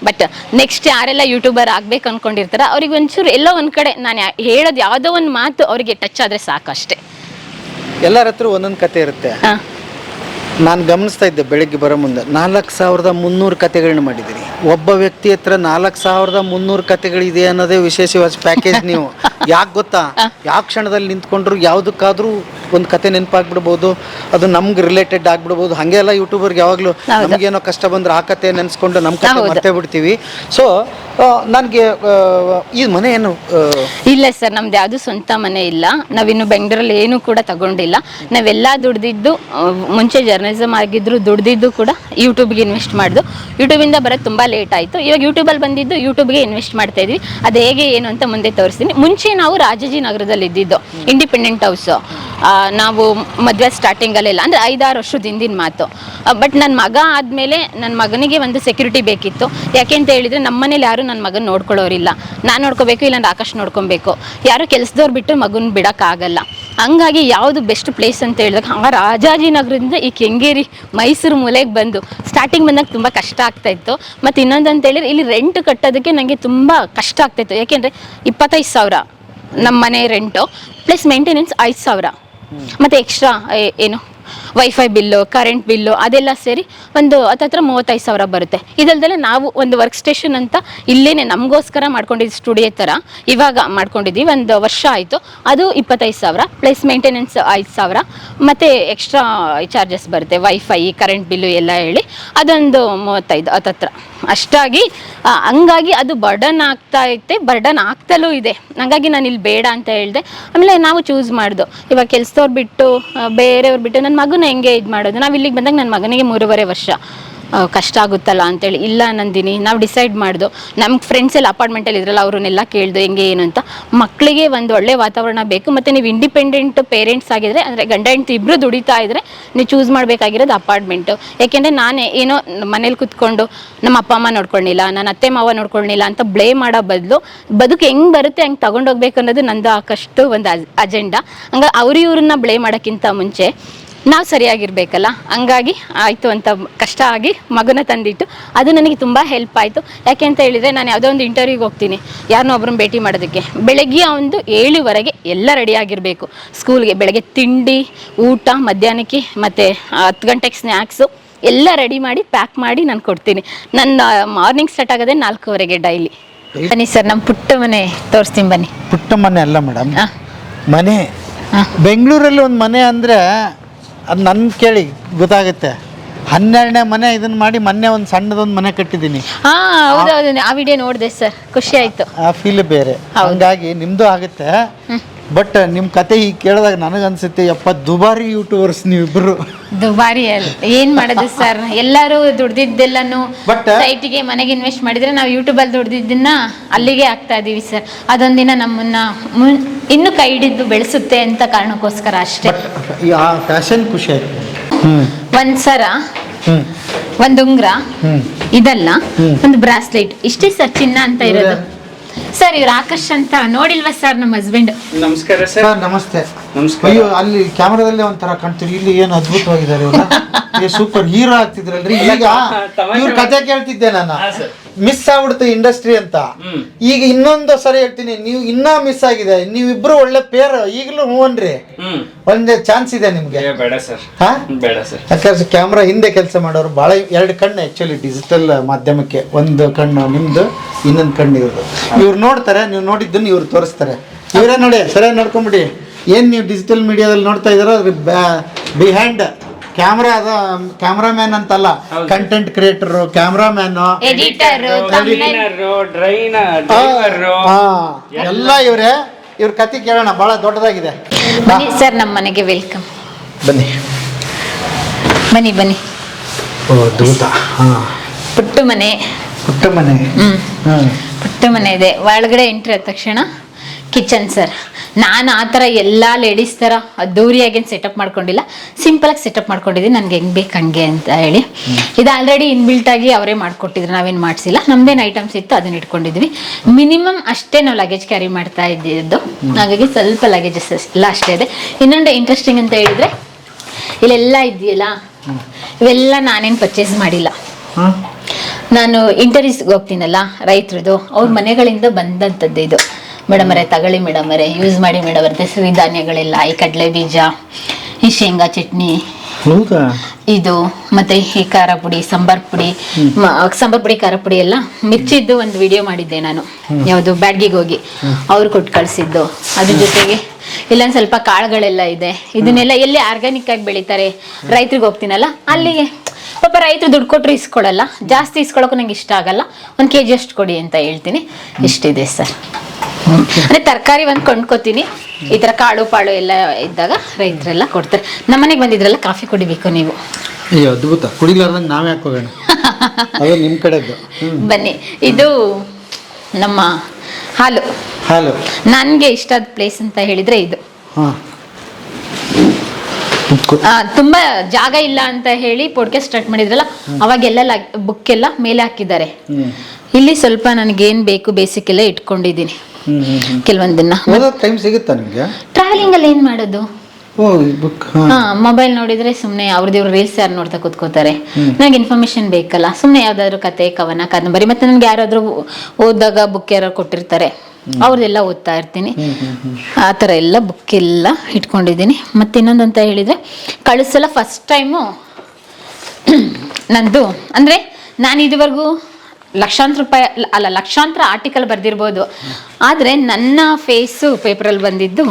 ಬಟ್ ನೆಕ್ಸ್ಟ್ ಯಾರೆಲ್ಲ ಯೂಟ್ಯೂಬರ್ ಆಗ್ಬೇಕು ಅಂದ್ಕೊಂಡಿರ್ತಾರೆ ಅವ್ರಿಗೆ ಒಂಚೂರು ಎಲ್ಲೋ ಒಂದು ಕಡೆ ನಾನು ಹೇಳೋದು ಯಾವುದೋ ಒಂದು ಮಾತು ಅವರಿಗೆ ಟಚ್ ಆದರೆ ಸಾಕು ಅಷ್ಟೇ. ಎಲ್ಲರ ಹತ್ರ ಒಂದೊಂದು ಕತೆ ಇರುತ್ತೆ. ನಾನು ಗಮನಿಸ್ತಾ ಇದ್ದೆ ಬೆಳಗ್ಗೆ ಬರೋ ಮುಂದೆ 4300 ಕತೆಗಳನ್ನ ಮಾಡಿದ್ದೀರಿ. ಒಬ್ಬ ವ್ಯಕ್ತಿ ಹತ್ರ 4300 ಕತೆಗಳಿದೆ ಅನ್ನೋದೇ ವಿಶೇಷವಾದ ಪ್ಯಾಕೇಜ್. ನೀವು ಯಾಕೆ ಗೊತ್ತಾ, ಯಾವ ಕ್ಷಣದಲ್ಲಿ ನಿಂತ್ಕೊಂಡ್ರು ಯಾವುದಕ್ಕಾದ್ರೂ ಒಂದು ಕತೆ ನೆನಪಾಗ್ಬಿಡ್ಬೋದು, ಅದು ನಮ್ಗೆ ರಿಲೇಟೆಡ್ ಆಗ್ಬಿಡ್ಬೋದು. ಹಾಗೆಲ್ಲ ಯೂಟ್ಯೂಬರ್ಗೆ ಯಾವಾಗಲೂ ನಮಗೇನೋ ಕಷ್ಟ ಬಂದ್ರೆ ಆ ಕತೆ ನೆನೆಸ್ಕೊಂಡು ನಮ್ಮ ಕತೆ ಮರ್ತೇ ಬಿಡ್ತೀವಿ. ಸೊ ನನಗೆ ಈ ಮನೆ ಏನು ಇಲ್ಲ ಸರ್, ನಮ್ದು ಯಾವುದು ಸ್ವಂತ ಮನೆ ಇಲ್ಲ. ನಾವಿನ್ನು ಬೆಂಗಳೂರಲ್ಲಿ ಏನು ಕೂಡ ತಗೊಂಡಿಲ್ಲ. ನಾವೆಲ್ಲ ದುಡ್ದಿದ್ದು, ಮುಂಚೆ ಜರ್ನಲಿಸಮ್ ಆಗಿದ್ರು ದುಡ್ದಿದ್ದು ಕೂಡ ಯೂಟ್ಯೂಬ್ಗೆ ಇನ್ವೆಸ್ಟ್ ಮಾಡಿದ್ದು. ಯೂಟ್ಯೂಬಿಂದ ಬರೋದು ತುಂಬ ಲೇಟ್ ಆಯಿತು. ಇವಾಗ ಯೂಟ್ಯೂಬಲ್ಲಿ ಬಂದಿದ್ದು ಯೂಟ್ಯೂಬ್ಗೆ ಇನ್ವೆಸ್ಟ್ ಮಾಡ್ತಾ ಇದ್ವಿ. ಅದು ಹೇಗೆ ಏನು ಅಂತ ಮುಂದೆ ತೋರಿಸ್ತೀನಿ. ಮುಂಚೆ ನಾವು ರಾಜಾಜಿನಗರದಲ್ಲಿ ಇದ್ದಿದ್ದು, ಇಂಡಿಪೆಂಡೆಂಟ್ ಹೌಸು. ನಾವು ಮದುವೆ ಸ್ಟಾರ್ಟಿಂಗಲ್ಲೆಲ್ಲ ಅಂದರೆ 5-6 ವರ್ಷದ ಹಿಂದಿನ ಮಾತು. ಬಟ್ ನನ್ನ ಮಗ ಆದಮೇಲೆ ನನ್ನ ಮಗನಿಗೆ ಒಂದು ಸೆಕ್ಯೂರಿಟಿ ಬೇಕಿತ್ತು. ಯಾಕೆ ಅಂತ ಹೇಳಿದರೆ ನಮ್ಮ ಮನೇಲಿ ಯಾರು ನನ್ನ ಮಗನ ನೋಡ್ಕೊಳ್ಳೋರಿಲ್ಲ. ನಾನು ನೋಡ್ಕೋಬೇಕು, ಇಲ್ಲಾಂದ್ರೆ ಆಕಾಶ್ ನೋಡ್ಕೊಬೇಕು. ಯಾರು ಕೆಲಸದವ್ರು ಬಿಟ್ಟು ಮಗನ ಬಿಡೋಕ್ಕಾಗಲ್ಲ. ಹಂಗಾಗಿ ಯಾವುದು ಬೆಸ್ಟ್ ಪ್ಲೇಸ್ ಅಂತ ಹೇಳಿದಾಗ ರಾಜಾಜಿನಗರದಿಂದ ಈ ಕೆಂಗೇರಿ ಮೈಸೂರು ಮೂಲೆಗೆ ಬಂದು ಸ್ಟಾರ್ಟಿಂಗ್ ಬಂದಾಗ ತುಂಬ ಕಷ್ಟ ಆಗ್ತಾಯಿತ್ತು. ಮತ್ತು ಇನ್ನೊಂದು ಅಂತ ಹೇಳಿದ್ರೆ ಇಲ್ಲಿ ರೆಂಟ್ ಕಟ್ಟೋದಕ್ಕೆ ನನಗೆ ತುಂಬ ಕಷ್ಟ ಆಗ್ತಾಯಿತ್ತು. ಯಾಕೆಂದರೆ 25,000 ನಮ್ಮ ಮನೆ ರೆಂಟು, ಪ್ಲಸ್ ಮೇಂಟೆನೆನ್ಸ್ 5,000, ಮತ್ತು ಎಕ್ಸ್ಟ್ರಾ ಏನು ವೈಫೈ ಬಿಲ್ಲು, ಕರೆಂಟ್ ಬಿಲ್ಲು ಅದೆಲ್ಲ ಸೇರಿ ಒಂದು ಹತ್ತತ್ರ 35,000 ಬರುತ್ತೆ. ಇದಲ್ದಲ್ಲೇ ನಾವು ಒಂದು ವರ್ಕ್ ಸ್ಟೇಷನ್ ಅಂತ ಇಲ್ಲೇನೆ ನಮಗೋಸ್ಕರ ಮಾಡ್ಕೊಂಡಿದ್ದು, ಸ್ಟುಡಿಯೋ ಥರ ಇವಾಗ ಮಾಡ್ಕೊಂಡಿದ್ದೀವಿ. 1 ವರ್ಷ ಆಯಿತು. ಅದು 25,000 ಪ್ಲಸ್ ಮೇಂಟೆನೆನ್ಸ್ 5,000, ಮತ್ತು ಎಕ್ಸ್ಟ್ರಾ ಚಾರ್ಜಸ್ ಬರುತ್ತೆ, ವೈಫೈ ಕರೆಂಟ್ ಬಿಲ್ಲು ಎಲ್ಲ ಹೇಳಿ ಅದೊಂದು 35 ಹತ್ತತ್ರ ಅಷ್ಟಾಗಿ. ಹಂಗಾಗಿ ಅದು ಬರ್ಡನ್ ಬರ್ಡನ್ ಆಗ್ತಲೂ ಇದೆ. ಹಂಗಾಗಿ ನಾನು ಇಲ್ಲಿ ಬೇಡ ಅಂತ ಹೇಳಿದೆ. ಆಮೇಲೆ ನಾವು ಚೂಸ್ ಮಾಡ್ದು, ಇವಾಗ ಕೆಲಸದವ್ರು ಬಿಟ್ಟು ಬೇರೆಯವ್ರು ಬಿಟ್ಟು ನನ್ನ ಮಗನ ಹೆಂಗೆ ಇದು ಮಾಡೋದು. ನಾವು ಇಲ್ಲಿಗೆ ಬಂದಾಗ ನನ್ನ ಮಗನಿಗೆ 3.5 ವರ್ಷ. ಕಷ್ಟ ಆಗುತ್ತಲ್ಲ ಅಂತೇಳಿ ಇಲ್ಲ ನಂದಿನಿ ನಾವು ಡಿಸೈಡ್ ಮಾಡ್ದು. ನಮ್ಮ ಫ್ರೆಂಡ್ಸ್ ಎಲ್ಲ ಅಪಾರ್ಟ್ಮೆಂಟಲ್ಲಿ ಇದ್ರಲ್ಲ, ಅವ್ರನ್ನೆಲ್ಲ ಕೇಳ್ದು ಹೆಂಗೆ ಏನು ಅಂತ. ಮಕ್ಕಳಿಗೆ ಒಂದು ಒಳ್ಳೆ ವಾತಾವರಣ ಬೇಕು, ಮತ್ತು ನೀವು ಇಂಡಿಪೆಂಡೆಂಟ್ ಪೇರೆಂಟ್ಸ್ ಆಗಿದ್ರೆ, ಅಂದರೆ ಗಂಡ ಹೆಂಡತಿ ಇಬ್ಬರು ದುಡಿತಾ ಇದ್ದರೆ ನೀವು ಚೂಸ್ ಮಾಡಬೇಕಾಗಿರೋದು ಅಪಾರ್ಟ್ಮೆಂಟು. ಯಾಕೆಂದರೆ ನಾನೇ ಏನೋ ಮನೇಲಿ ಕೂತ್ಕೊಂಡು ನಮ್ಮ ಅಪ್ಪ ಅಮ್ಮ ನೋಡ್ಕೊಳ್ಳಿಲ್ಲ, ನನ್ನ ಅತ್ತೆ ಮಾವ ನೋಡ್ಕೊಳ್ಳಿಲ್ಲ ಅಂತ ಬ್ಲೇಮ್ ಮಾಡೋ ಬದಲು ಬದುಕು ಹೆಂಗೆ ಬರುತ್ತೆ ಹಂಗೆ ತಗೊಂಡೋಗ್ಬೇಕು ಅನ್ನೋದು ನಂದು ಆಕಷ್ಟು ಒಂದು ಅಜೆಂಡಾ. ಹಂಗಾಗಿ ಇವ್ರನ್ನ ಬ್ಲೇಮ್ ಮಾಡೋಕ್ಕಿಂತ ಮುಂಚೆ ನಾವು ಸರಿಯಾಗಿರ್ಬೇಕಲ್ಲ, ಹಂಗಾಗಿ ಆಯಿತು ಅಂತ ಕಷ್ಟ ಆಗಿ ಮಗನ ತಂದಿಟ್ಟು ಅದು ನನಗೆ ತುಂಬ ಹೆಲ್ಪ್ ಆಯಿತು. ಯಾಕೆ ಅಂತ ಹೇಳಿದರೆ ನಾನು ಯಾವುದೋ ಒಂದು ಇಂಟರ್ವ್ಯೂಗೆ ಹೋಗ್ತೀನಿ, ಯಾರನ್ನೋ ಒಬ್ಬರನ್ನ ಭೇಟಿ ಮಾಡೋದಕ್ಕೆ, ಬೆಳಗ್ಗೆ ಒಂದು 7:00ವರೆಗೆ ಎಲ್ಲ ರೆಡಿಯಾಗಿರಬೇಕು ಸ್ಕೂಲ್ಗೆ. ಬೆಳಗ್ಗೆ ತಿಂಡಿ, ಊಟ, ಮಧ್ಯಾಹ್ನಕ್ಕೆ ಮತ್ತು 10 ಗಂಟೆಗೆ ಸ್ನ್ಯಾಕ್ಸು ಎಲ್ಲ ರೆಡಿ ಮಾಡಿ ಪ್ಯಾಕ್ ಮಾಡಿ ನಾನು ಕೊಡ್ತೀನಿ. ನನ್ನ ಮಾರ್ನಿಂಗ್ ಸ್ಟಾರ್ಟ್ ಆಗೋದೇ 4:00ವರೆಗೆ ಡೈಲಿ. ಬನ್ನಿ ಸರ್, ನಮ್ಮ ಪುಟ್ಟ ಮನೆ ತೋರಿಸ್ತೀನಿ ಬನ್ನಿ. ಪುಟ್ಟ ಮನೆ ಅಲ್ಲ ಮೇಡಮ್, ಹಾಂ ಮನೆ. ಬೆಂಗಳೂರಲ್ಲಿ ಒಂದು ಮನೆ ಅಂದರೆ ಅದು ನನ್ನ ಕೇಳಿ ಗೊತ್ತಾಗುತ್ತೆ. 12ನೇ ಮನೆ ಇದನ್ನ ಮಾಡಿ ಮೊನ್ನೆ ಒಂದು ಸಣ್ಣದೊಂದು ಮನೆ ಕಟ್ಟಿದ್ದೀನಿ. ಹೌದೌದು, ಆ ವಿಡಿಯೋ ನೋಡಿದೆ ಸರ್, ಖುಷಿ ಆಯಿತು. ಆ ಫೀಲ್ ಬೇರೆ. ಹಂಗಾಗಿ ನಿಮ್ಮದು ಆಗುತ್ತೆ. ಬಟ್ ನಿಮ್ಮ ಕತೆ ಈಗ ಕೇಳಿದಾಗ ನನಗನ್ಸುತ್ತೆ, ಯಪ್ಪ ದುಬಾರಿ ಯೂಟ್ಯೂಬರ್ಸ್ ನೀವಿಬ್ಬರು. ದುಬಾರಿ ಅಲ್ಲ, ಏನು ಮಾಡೋದು ಸರ್, ಎಲ್ಲರೂ ದುಡ್ದಿದ್ದೆಲ್ಲನೂ ಸೈಟಿಗೆ ಮನೆಗೆ ಇನ್ವೆಸ್ಟ್ ಮಾಡಿದರೆ ನಾವು ಯೂಟ್ಯೂಬಲ್ಲಿ ದುಡ್ದಿದ್ದನ್ನ ಅಲ್ಲಿಗೆ ಆಗ್ತಾ ಇದ್ದೀವಿ ಸರ್. ಅದೊಂದಿನ ನಮ್ಮನ್ನ ಇನ್ನೂ ಕೈ ಹಿಡಿದು ಬೆಳೆಸುತ್ತೆ ಅಂತ ಕಾರಣಕ್ಕೋಸ್ಕರ ಅಷ್ಟೇ. ಆ ಫ್ಯಾಷನ್ ಖುಷಿ ಆಯ್ತು. ಒಂದು ಸರ, ಒಂದು ಉಂಗುರ, ಇದಲ್ಲ ಒಂದು ಬ್ರಾಸ್ಲೆಟ್, ಇಷ್ಟೇ ಸರ್ ಚಿನ್ನ ಅಂತ ಇರೋದು. ಸರ್ ಇವ್ರು ಆಕರ್ಷ್ ಅಂತ ನೋಡಿಲ್ವಾ ಸರ್ ನಮ್ಮ ಹಸ್ಬೆಂಡ್. ನಮಸ್ಕಾರ ಸರ್. ನಮಸ್ತೆ. ನಮಸ್ಕಾರ. ಅಯ್ಯೋ, ಅಲ್ಲಿ ಕ್ಯಾಮ್ರಾದಲ್ಲೇ ಒಂಥರ ಕಾಣ್ತೀರಿ, ಇಲ್ಲಿ ಏನು ಅದ್ಭುತವಾಗಿದ್ದಾರೆ ಇವರು. ಸೂಪರ್ ಹೀರೋ ಆಗ್ತಿದ್ರಲ್ರಿ. ಈಗ ಇವ್ರ ಕತೆ ಕೇಳ್ತಿದ್ದೆ ನಾನು, ಮಿಸ್ ಆಗ್ಬಿಡ್ತು ಇಂಡಸ್ಟ್ರಿ ಅಂತ. ಈಗ ಇನ್ನೊಂದು ಸರಿ ಹೇಳ್ತೀನಿ, ನೀವು ಇನ್ನೂ ಮಿಸ್ ಆಗಿದೆ. ನೀವಿಬ್ರು ಒಳ್ಳೆ ಪೇರ್. ಈಗಲೂ ಹೂವನ್ರಿ, ಒಂದೇ ಚಾನ್ಸ್ ಇದೆ ನಿಮ್ಗೆ. ಬೇಡ ಸರ್. ಬೇಡ ಸರ್. ಯಾಕಂದ್ರೆ ಕ್ಯಾಮ್ರಾ ಹಿಂದೆ ಕೆಲಸ ಮಾಡೋರು ಭಾಳ, 2 ಕಣ್ಣು ಆಕ್ಚುಲಿ ಡಿಜಿಟಲ್ ಮಾಧ್ಯಮಕ್ಕೆ. ಒಂದು ಕಣ್ಣು ನಿಮ್ದು, ಇನ್ನೊಂದು ಕಣ್ಣು ಇವ್ರದ್ದು. ಇವ್ರು ನೋಡ್ತಾರೆ, ನೀವು ನೋಡಿದ್ದನ್ನು ಇವ್ರು ತೋರಿಸ್ತಾರೆ. ಇವರೇ ನೋಡಿ, ಸರಿಯಾಗಿ ನೋಡ್ಕೊಂಬಿಡಿ. ಏನು ನೀವು ಡಿಜಿಟಲ್ ಮೀಡಿಯಾದಲ್ಲಿ ನೋಡ್ತಾ ಇದ್ದೀರೋ ಅದ್ರ ಬಿಹೈಂಡ್ ಕ್ಯಾಮ್ರಾ ಅದ. ಕ್ಯಾಮ್ರಾಮ್ಯಾನ್ ಅಂತಲ್ಲ, ಕಂಟೆಂಟ್ ಕ್ರಿಯೇಟರು, ಕ್ಯಾಮ್ರಾಮ್ಯಾನು, ಎಡಿಟರು, ಎಲ್ಲ ಇವರೇ. ಇವ್ರ ಕತೆ ಕೇಳೋಣ, ಭಾಳ ದೊಡ್ಡದಾಗಿದೆ. ಬನ್ನಿ ಸರ್, ನಮ್ಮ ಮನೆಗೆ ವೆಲ್ಕಮ್. ಬನ್ನಿ ಬನ್ನಿ ಬನ್ನಿ. ಓ ದೂತ. ಪುಟ್ಟ ಮನೆ. ಪುಟ್ಟ ಮನೆ. ಪುಟ್ಟ ಮನೆ ಇದೆ. ಒಳಗಡೆ ಎಂಟ್ರಿ ಆದ ತಕ್ಷಣ ಕಿಚನ್ ಸರ್. ನಾನು ಆ ಥರ ಎಲ್ಲ ಲೇಡೀಸ್ ಥರ ಅದ್ದೂರಿಯಾಗೇನು ಸೆಟಪ್ ಮಾಡ್ಕೊಂಡಿಲ್ಲ, ಸಿಂಪಲಾಗಿ ಸೆಟಪ್ ಮಾಡ್ಕೊಂಡಿದ್ದೀನಿ, ನನಗೆ ಹೆಂಗೆ ಬೇಕು ಹಂಗೆ ಅಂತ ಹೇಳಿ. ಇದು ಆಲ್ರೆಡಿ ಇನ್ಬಿಲ್ಟಾಗಿ ಅವರೇ ಮಾಡಿಕೊಟ್ಟಿದ್ರು, ನಾವೇನು ಮಾಡಿಸಿಲ್ಲ. ನಮ್ಮದೇನು ಐಟಮ್ಸ್ ಇತ್ತು ಅದನ್ನ ಇಟ್ಕೊಂಡಿದ್ವಿ. ಮಿನಿಮಮ್ ಅಷ್ಟೇ ನಾವು ಲಗೇಜ್ ಕ್ಯಾರಿ ಮಾಡ್ತಾ ಇದ್ದಿದ್ದು, ಹಾಗಾಗಿ ಸ್ವಲ್ಪ ಲಗೇಜಸ್ ಎಲ್ಲ ಅಷ್ಟೇ ಇದೆ. ಇನ್ನೊಂದು ಇಂಟ್ರೆಸ್ಟಿಂಗ್ ಅಂತ ಹೇಳಿದರೆ, ಇಲ್ಲೆಲ್ಲ ಇದೆಯಲ್ಲ, ಇವೆಲ್ಲ ನಾನೇನು ಪರ್ಚೇಸ್ ಮಾಡಿಲ್ಲ. ನಾನು ಇಂಟರ್ವ್ಯೂಸ್ಗೆ ಹೋಗ್ತೀನಲ್ಲ ರೈತರದು, ಅವ್ರ ಮನೆಗಳಿಂದ ಬಂದಂಥದ್ದು ಇದು. ಮೇಡಮರೇ ತಗೊಳ್ಳಿ, ಮೇಡಮರೇ ಯೂಸ್ ಮಾಡಿ ಮೇಡಮರೇ, ಸಿರಿಧಾನ್ಯಗಳೆಲ್ಲ, ಈ ಕಡಲೆ ಬೀಜ, ಈ ಶೇಂಗಾ ಚಟ್ನಿ, ಇದು ಮತ್ತೆ ಈ ಖಾರ ಪುಡಿ, ಸಾಂಬಾರ್ ಪುಡಿ, ಖಾರ ಪುಡಿ ಎಲ್ಲ ಮಿರ್ಚಿದ್ದು ಒಂದು ವಿಡಿಯೋ ಮಾಡಿದ್ದೆ ನಾನು, ಯಾವುದು ಬ್ಯಾಡ್ಗಿಗೆ ಹೋಗಿ ಅವ್ರು ಕೊಟ್ಟು ಕಳಿಸಿದ್ದು. ಅದ್ರ ಜೊತೆಗೆ ಇಲ್ಲೊಂದು ಸ್ವಲ್ಪ ಕಾಳುಗಳೆಲ್ಲ ಇದೆ. ಇದನ್ನೆಲ್ಲ ಎಲ್ಲಿ ಆರ್ಗ್ಯಾನಿಕ್ ಆಗಿ ಬೆಳೀತಾರೆ, ರೈತರಿಗೆ ಹೋಗ್ತೀನಲ್ಲ ಅಲ್ಲಿಗೆ. ಪಾಪ ರೈತರು ದುಡ್ಡು ಕೊಟ್ಟರು ಇಸ್ಕೊಡಲ್ಲ, ಜಾಸ್ತಿ ಇಸ್ಕೊಳಕ್ಕೂ ನಂಗೆ ಇಷ್ಟ ಆಗಲ್ಲ. 1 kg ಅಷ್ಟು ಕೊಡಿ ಅಂತ ಹೇಳ್ತೀನಿ. ಇಷ್ಟಿದೆ ಸರ್. ಅಂದರೆ ತರಕಾರಿ ಒಂದು ಕೊಂಡ್ಕೊತೀನಿ, ಈ ಥರ ಕಾಳು ಪಾಳು ಎಲ್ಲ ಇದ್ದಾಗ ರೈತರೆಲ್ಲ ಕೊಡ್ತಾರೆ. ನಮ್ಮನೆಗೆ ಬಂದಿದ್ರಲ್ಲ, ಕಾಫಿ ಕುಡಿಬೇಕು ನೀವು. ಅಯ್ಯೋ ಅದ್ಭುತ. ಕುಡಿಲಾರ್ದಂಗೆ ನಾವೇ ಹಾಕೋಗೋಣ, ಅದು ನಿಮ್ಮ ಕಡೆದು. ಬನ್ನಿ, ಇದು ನಮ್ಮ ಹಾಲು. ಹಾಲು ನನಗೆ ಇಷ್ಟದ ಪ್ಲೇಸ್ ಅಂತ ಹೇಳಿದರೆ ಇದು. ಹಾಂ, ತುಂಬ ಜಾಗ ಇಲ್ಲ ಅಂತ ಹೇಳಿ ಪಾಡ್ಕಾಸ್ಟ್ ಸ್ಟಾರ್ಟ್ ಮಾಡಿದ್ರಲ್ಲ, ಅವಾಗೆಲ್ಲ ಬುಕ್ ಎಲ್ಲ ಮೇಲೆ ಹಾಕಿದ್ದಾರೆ. ಇಲ್ಲಿ ಸ್ವಲ್ಪ ನನಗೇನು ಬೇಕು ಬೇಸಿಕ್ ಎಲ್ಲ ಇಟ್ಕೊಂಡಿದ್ದೀನಿ. ಕೆಲವೊಂದನ್ನ ಟೈಮ್ ಸಿಗುತ್ತಾ ನಿಮಗೆ? ಟ್ರಾವೆಲಿಂಗ್ ಅಲ್ಲಿ ಏನು ಮಾಡೋದು? ಬುಕ್ ಮೊಬೈಲ್ ನೋಡಿದ್ರೆ ಸುಮ್ಮನೆ ಅವ್ರದ್ದು ರೀಲ್ಸ್ ಯಾರು ನೋಡ್ತಾ ಕೂತ್ಕೋತಾರೆ. ನನಗೆ ಇನ್ಫಾರ್ಮೇಶನ್ ಬೇಕಲ್ಲ, ಸುಮ್ಮನೆ ಯಾವ್ದಾದ್ರು ಕತೆ, ಕವನ, ಕಾದಂಬರಿ, ಮತ್ತೆ ನನಗೆ ಯಾರಾದರೂ ಓದಾಗ ಬುಕ್ ಯಾರು ಕೊಟ್ಟಿರ್ತಾರೆ, ಅವ್ರದ್ದೆಲ್ಲ ಓದ್ತಾ ಇರ್ತೀನಿ. ಆ ಥರ ಎಲ್ಲ ಬುಕ್ ಎಲ್ಲ ಇಟ್ಕೊಂಡಿದ್ದೀನಿ. ಮತ್ತೆ ಇನ್ನೊಂದು ಅಂತ ಹೇಳಿದರೆ, ಕಳಿಸಲ್ಲ ಫಸ್ಟ್ ಟೈಮು ನಂದು ಅಂದರೆ, ನಾನು ಇದುವರೆಗೂ ಲಕ್ಷಾಂತರ ಆರ್ಟಿಕಲ್ ಬರೆದಿರ್ಬೋದು, ಆದರೆ ನನ್ನ ಫೇಸು ಪೇಪರಲ್ಲಿ ಬಂದಿದ್ದು,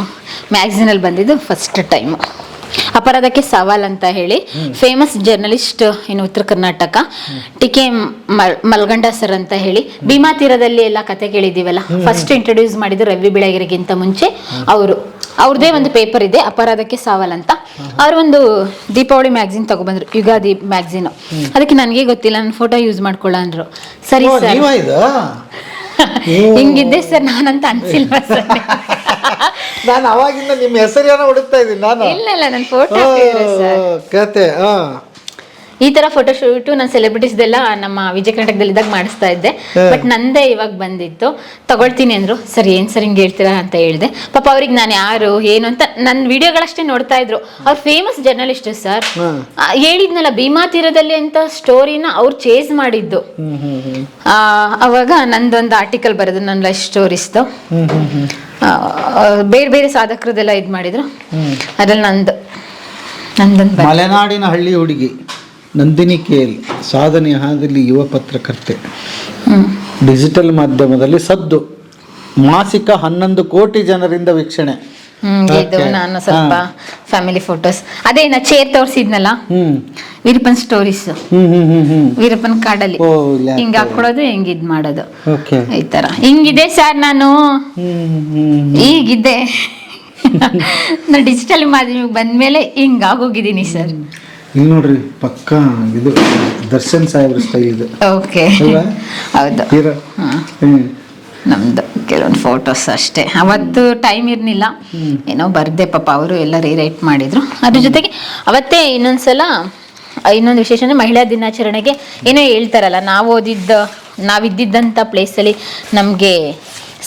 ಮ್ಯಾಗ್ಝಿನಲ್ಲಿ ಬಂದಿದ್ದು ಫಸ್ಟ್ ಟೈಮು. ಅಪರಾಧಕ್ಕೆ ಸವಾಲ್ ಅಂತ ಹೇಳಿ ಫೇಮಸ್ ಜರ್ನಲಿಸ್ಟ್ ಇನ್ ಉತ್ತರ ಕರ್ನಾಟಕ ಟಿ.ಕೆ. ಮಲ್ಗಂಡ ಸರ್ ಅಂತ ಹೇಳಿ, ಭೀಮಾ ತೀರದಲ್ಲಿ ಎಲ್ಲ ಕತೆ ಕೇಳಿದ್ದೀವಲ್ಲ, ಫಸ್ಟ್ ಇಂಟ್ರೊಡ್ಯೂಸ್ ಮಾಡಿದ್ದು ರವಿ ಬೆಳಗೆರೆಗಿಂತ ಮುಂಚೆ ಅವ್ರದ್ದೇ ಒಂದು ಪೇಪರ್ ಇದೆ, ಅಪರಾಧಕ್ಕೆ ಸವಾಲ್ ಅಂತ. ಅವ್ರು ಒಂದು ದೀಪಾವಳಿ ಮ್ಯಾಗ್ಝಿನ್ ತಗೊಬಂದ್ರು, ಯುಗಾದಿ ಮ್ಯಾಗ್ಝಿನ್. ಅದಕ್ಕೆ ನನಗೆ ಗೊತ್ತಿಲ್ಲ, ನನ್ನ ಫೋಟೋ ಯೂಸ್ ಮಾಡ್ಕೊಳ್ಳ ಅಂದ್ರು. ಸರಿ ಸರ್, ಹಿಂಗಿದ್ದೆ ಸರ್, ನಾನಂತ ಅನ್ಸಿಲ್ವ ಸರ್? ನಾನು ಅವಾಗಿಂದ ನಿಮ್ಮ ಹೆಸರೇನೋ ಹುಡುಕ್ತಾ ಇದ್ದೀನಿ ನಾನು. ಇಲ್ಲ ನನ್ನ ಫೋಟೋ ಕತೆ. ಈ ತರ ಫೋಟೋಶೂಟು ನಾನು ಸೆಲೆಬ್ರಿಟೀಸ್ದೆಲ್ಲ ನಮ್ಮ ವಿಜಯ ಕರ್ನಾಟಕದಲ್ಲಿ ಇದ್ದಾಗ ಮಾಡಿಸ್ತಾ ಇದ್ದೆ. ಬಟ್ ನಂದೇ ಇವಾಗ ಬಂದಿತ್ತು. ತಗೊಳ್ತೀನಿ ಅಂದ್ರು. ಸರ್ ಏನ್ ಸರ್ ಹಿಂಗೆ ಹೇಳ್ತೀರಾ ಅಂತ ಹೇಳಿದೆ. ಪಾಪ ಅವ್ರಿಗೆ ನಾನು ಯಾರು ಏನು ಅಂತ ನನ್ನ ವಿಡಿಯೋಗಳಷ್ಟೇ ನೋಡ್ತಾ ಇದ್ರು. ಅವ್ರು ಫೇಮಸ್ ಜರ್ನಲಿಸ್ಟ್ ಸರ್. ಹೇಳಿದ್ನಲ್ಲ ಭೀಮಾ ತೀರದಲ್ಲಿ ಅಂತ ಸ್ಟೋರಿನ ಅವ್ರು ಚೇಸ್ ಮಾಡಿದ್ದು. ಅವಾಗ ನಂದೊಂದು ಆರ್ಟಿಕಲ್ ಬರೆದು ನನ್ನ ಲೈಫ್ ಸ್ಟೋರೀಸ್ದು ಬೇರೆ ಬೇರೆ ಸಾಧಕರದೆಲ್ಲ ಇದು ಮಾಡಿದ್ರು. ಅದ್ರಲ್ಲಿ ನಂದೊಂದು ಮಲೆನಾಡಿನ ಹಳ್ಳಿ ಹುಡುಗಿ ನಂದಿನಿ ಕೇಲ್ ಸಾಧನೆ ಹಾದಿಲಿ ಯುವ ಪತ್ರಕರ್ತೆ. ಡಿಜಿಟಲ್ ಮಾಧ್ಯಮದಲ್ಲಿ ಸದ್ದು, ಮಾಸಿಕ 11 ಕೋಟಿ ಜನರಿಂದ ವೀಕ್ಷಣೆ. ಇದು ನಾನು ಸ್ವಲ್ಪ ಫ್ಯಾಮಿಲಿ ಫೋಟೋಸ್. ಅದೇ ನಾ ಚೇರ್ ತೋರಿಸಿದ್ನಲ್ಲ, ವೀರಪ್ಪನ್ ಸ್ಟೋರೀಸ್, ವೀರಪ್ಪನ್ ಕಾಡಲ್ಲಿ ಹಿಂಗ ಹಾಕೊಡೋದು, ಹಿಂಗ ಇದ್ ಮಾಡೋದು, ಈ ತರ ಹಿಂಗಿದೆ ಸರ್. ನಾನು ಈಗಿದ್ದೆ ನಾ ಡಿಜಿಟಲ್ ಮಾಧ್ಯಮಕ್ಕೆ ಬಂದ್ಮೇಲೆ ಹಿಂಗಾಗೋಗಿದ್ದೀನಿ ಸರ್. ಇಲ್ಲಿ ನೋಡ್ರಿ ಪಕ್ಕ ಇದು ದರ್ಶನ್ ಸಾಹೇಬ್ರ ಸ್ಟೈಲ್ ಇದು. ಓಕೆ ಹೌದು. ನಮ್ದು ಕೆಲವೊಂದು ಫೋಟೋಸ್ ಅಷ್ಟೇ. ಅವತ್ತು ಟೈಮ್ ಇರ್ಲಿಲ್ಲ, ಏನೋ ಬರ್ದೆ ಪಾಪ ಅವರು ಎಲ್ಲ ರೀರೈಟ್ ಮಾಡಿದ್ರು. ಅದ್ರ ಜೊತೆಗೆ ಅವತ್ತೇ ಇನ್ನೊಂದು ವಿಶೇಷ ಅಂದ್ರೆ ಮಹಿಳಾ ದಿನಾಚರಣೆಗೆ ಏನೋ ಹೇಳ್ತಾರಲ್ಲ, ನಾವಿದ್ದಿದ್ದಂಥ ಪ್ಲೇಸಲ್ಲಿ ನಮಗೆ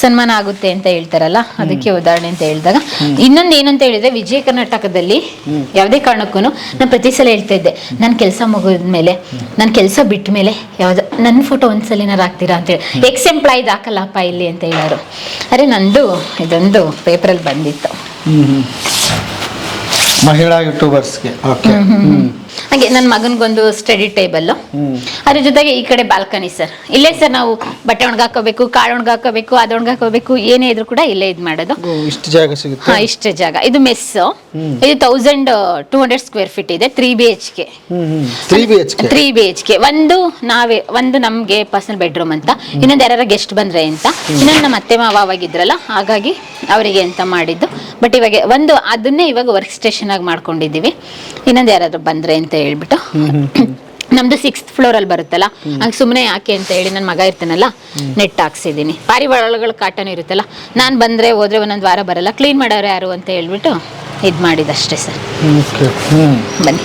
ಸನ್ಮಾನ ಆಗುತ್ತೆ ಅಂತ ಹೇಳ್ತಾರಲ್ಲ, ಅದಕ್ಕೆ ಉದಾಹರಣೆ ಅಂತ ಹೇಳಿದಾಗ ಇನ್ನೊಂದು ಏನಂತ ಹೇಳಿದ್ರೆ, ವಿಜಯ ಕರ್ನಾಟಕದಲ್ಲಿ ಯಾವುದೇ ಕಾರಣಕ್ಕೂ ನಾನು ಪ್ರತಿ ಸಲ ಹೇಳ್ತಾ ಇದ್ದೆ, ನನ್ನ ಕೆಲಸ ಮುಗಿದ್ಮೇಲೆ, ನನ್ನ ಕೆಲಸ ಬಿಟ್ಟ ಮೇಲೆ ನನ್ನ ಫೋಟೋ ಒಂದ್ಸಲಿನಾರು ಹಾಕ್ತೀರಾ ಅಂತೇಳಿ. ಎಕ್ಸ್ ಎಂಪ್ಲಾಯ್ದು ಹಾಕಲ್ಲಪ್ಪ ಇಲ್ಲಿ ಅಂತ ಹೇಳೋರು. ಅರೆ ನಂದು ಇದೊಂದು ಪೇಪರಲ್ಲಿ ಬಂದಿತ್ತು, ಮಹಿಳಾ ಯೂಟ್ಯೂಬರ್ಸ್ಗೆ. ಹಾಗೆ ನನ್ನ ಮಗನಿಗೊಂದು ಸ್ಟಡಿ ಟೇಬಲ್, ಅದ್ರ ಜೊತೆಗೆ ಈ ಕಡೆ ಬಾಲ್ಕನಿ ಸರ್. ಇಲ್ಲೇ ಸರ್ ನಾವು ಬಟ್ಟೆ ಒಣಗಾಕೋಬೇಕು, ಕಾಳು ಒಣಗಾಕೋಬೇಕು, ಅದು ಒಣಗಾಕೋಬೇಕು, ಏನೇ ಇದ್ರು ಕೂಡ ಇಲ್ಲೇ ಇದು ಮಾಡೋದು. ಇಷ್ಟು ಜಾಗ ಸಿಗುತ್ತೆ. ಇಷ್ಟು ಜಾಗ. ಇದು ಮೆಸ್. ಇದು 1200 ಸ್ಕ್ವೇರ್ ಫೀಟ್ ಇದೆ. 3 BHK. 3 BHK. ಒಂದು ನಮ್ಗೆ ಪರ್ಸನಲ್ ಬೆಡ್ರೂಮ್ ಅಂತ, ಇನ್ನೊಂದು ಯಾರು ಗೆಸ್ಟ್ ಬಂದ್ರೆ ಅಂತ, ಇನ್ನೊಂದು ನಮ್ಮ ಅತ್ತೆ ಮಾವ ಅವಾಗಿದ್ರಲ್ಲ, ಹಾಗಾಗಿ ಅವರಿಗೆ ಅಂತ ಮಾಡಿದ್ದು. ಬಟ್ ಇವಾಗ ಅದನ್ನೇ ಇವಾಗ ವರ್ಕ್ ಸ್ಟೇಷನ್ ಆಗಿ ಮಾಡ್ಕೊಂಡಿದೀವಿ. ಇನ್ನೊಂದು ಯಾರಾದ್ರೂ ಬಂದ್ರೆ ಅಂತ ಹೇಳ್ಬಿಟ್ಟು. ನಮ್ದು 6th floor ಅಲ್ಲಿ ಬರುತ್ತಲ್ಲ, ಹಂಗೆ ಸುಮ್ಮನೆ ಯಾಕೆ ಅಂತ ಹೇಳಿ ನನ್ನ ಮಗ ಇರ್ತಾನಲ್ಲ, ನೆಟ್ ಹಾಕ್ಸಿದ್ದೀನಿ. ಪಾರಿವಾಳಗಳ ಕಾಟನೂ ಇರುತ್ತಲ್ಲ, ನಾನು ಬಂದ್ರೆ ಹೋದ್ರೆ ಒಂದೊಂದು ವಾರ ಬರಲ್ಲ, ಕ್ಲೀನ್ ಮಾಡೋರು ಯಾರು ಅಂತ ಹೇಳ್ಬಿಟ್ಟು ಇದು ಮಾಡಿದಷ್ಟೇ ಸರ್. ಬನ್ನಿ.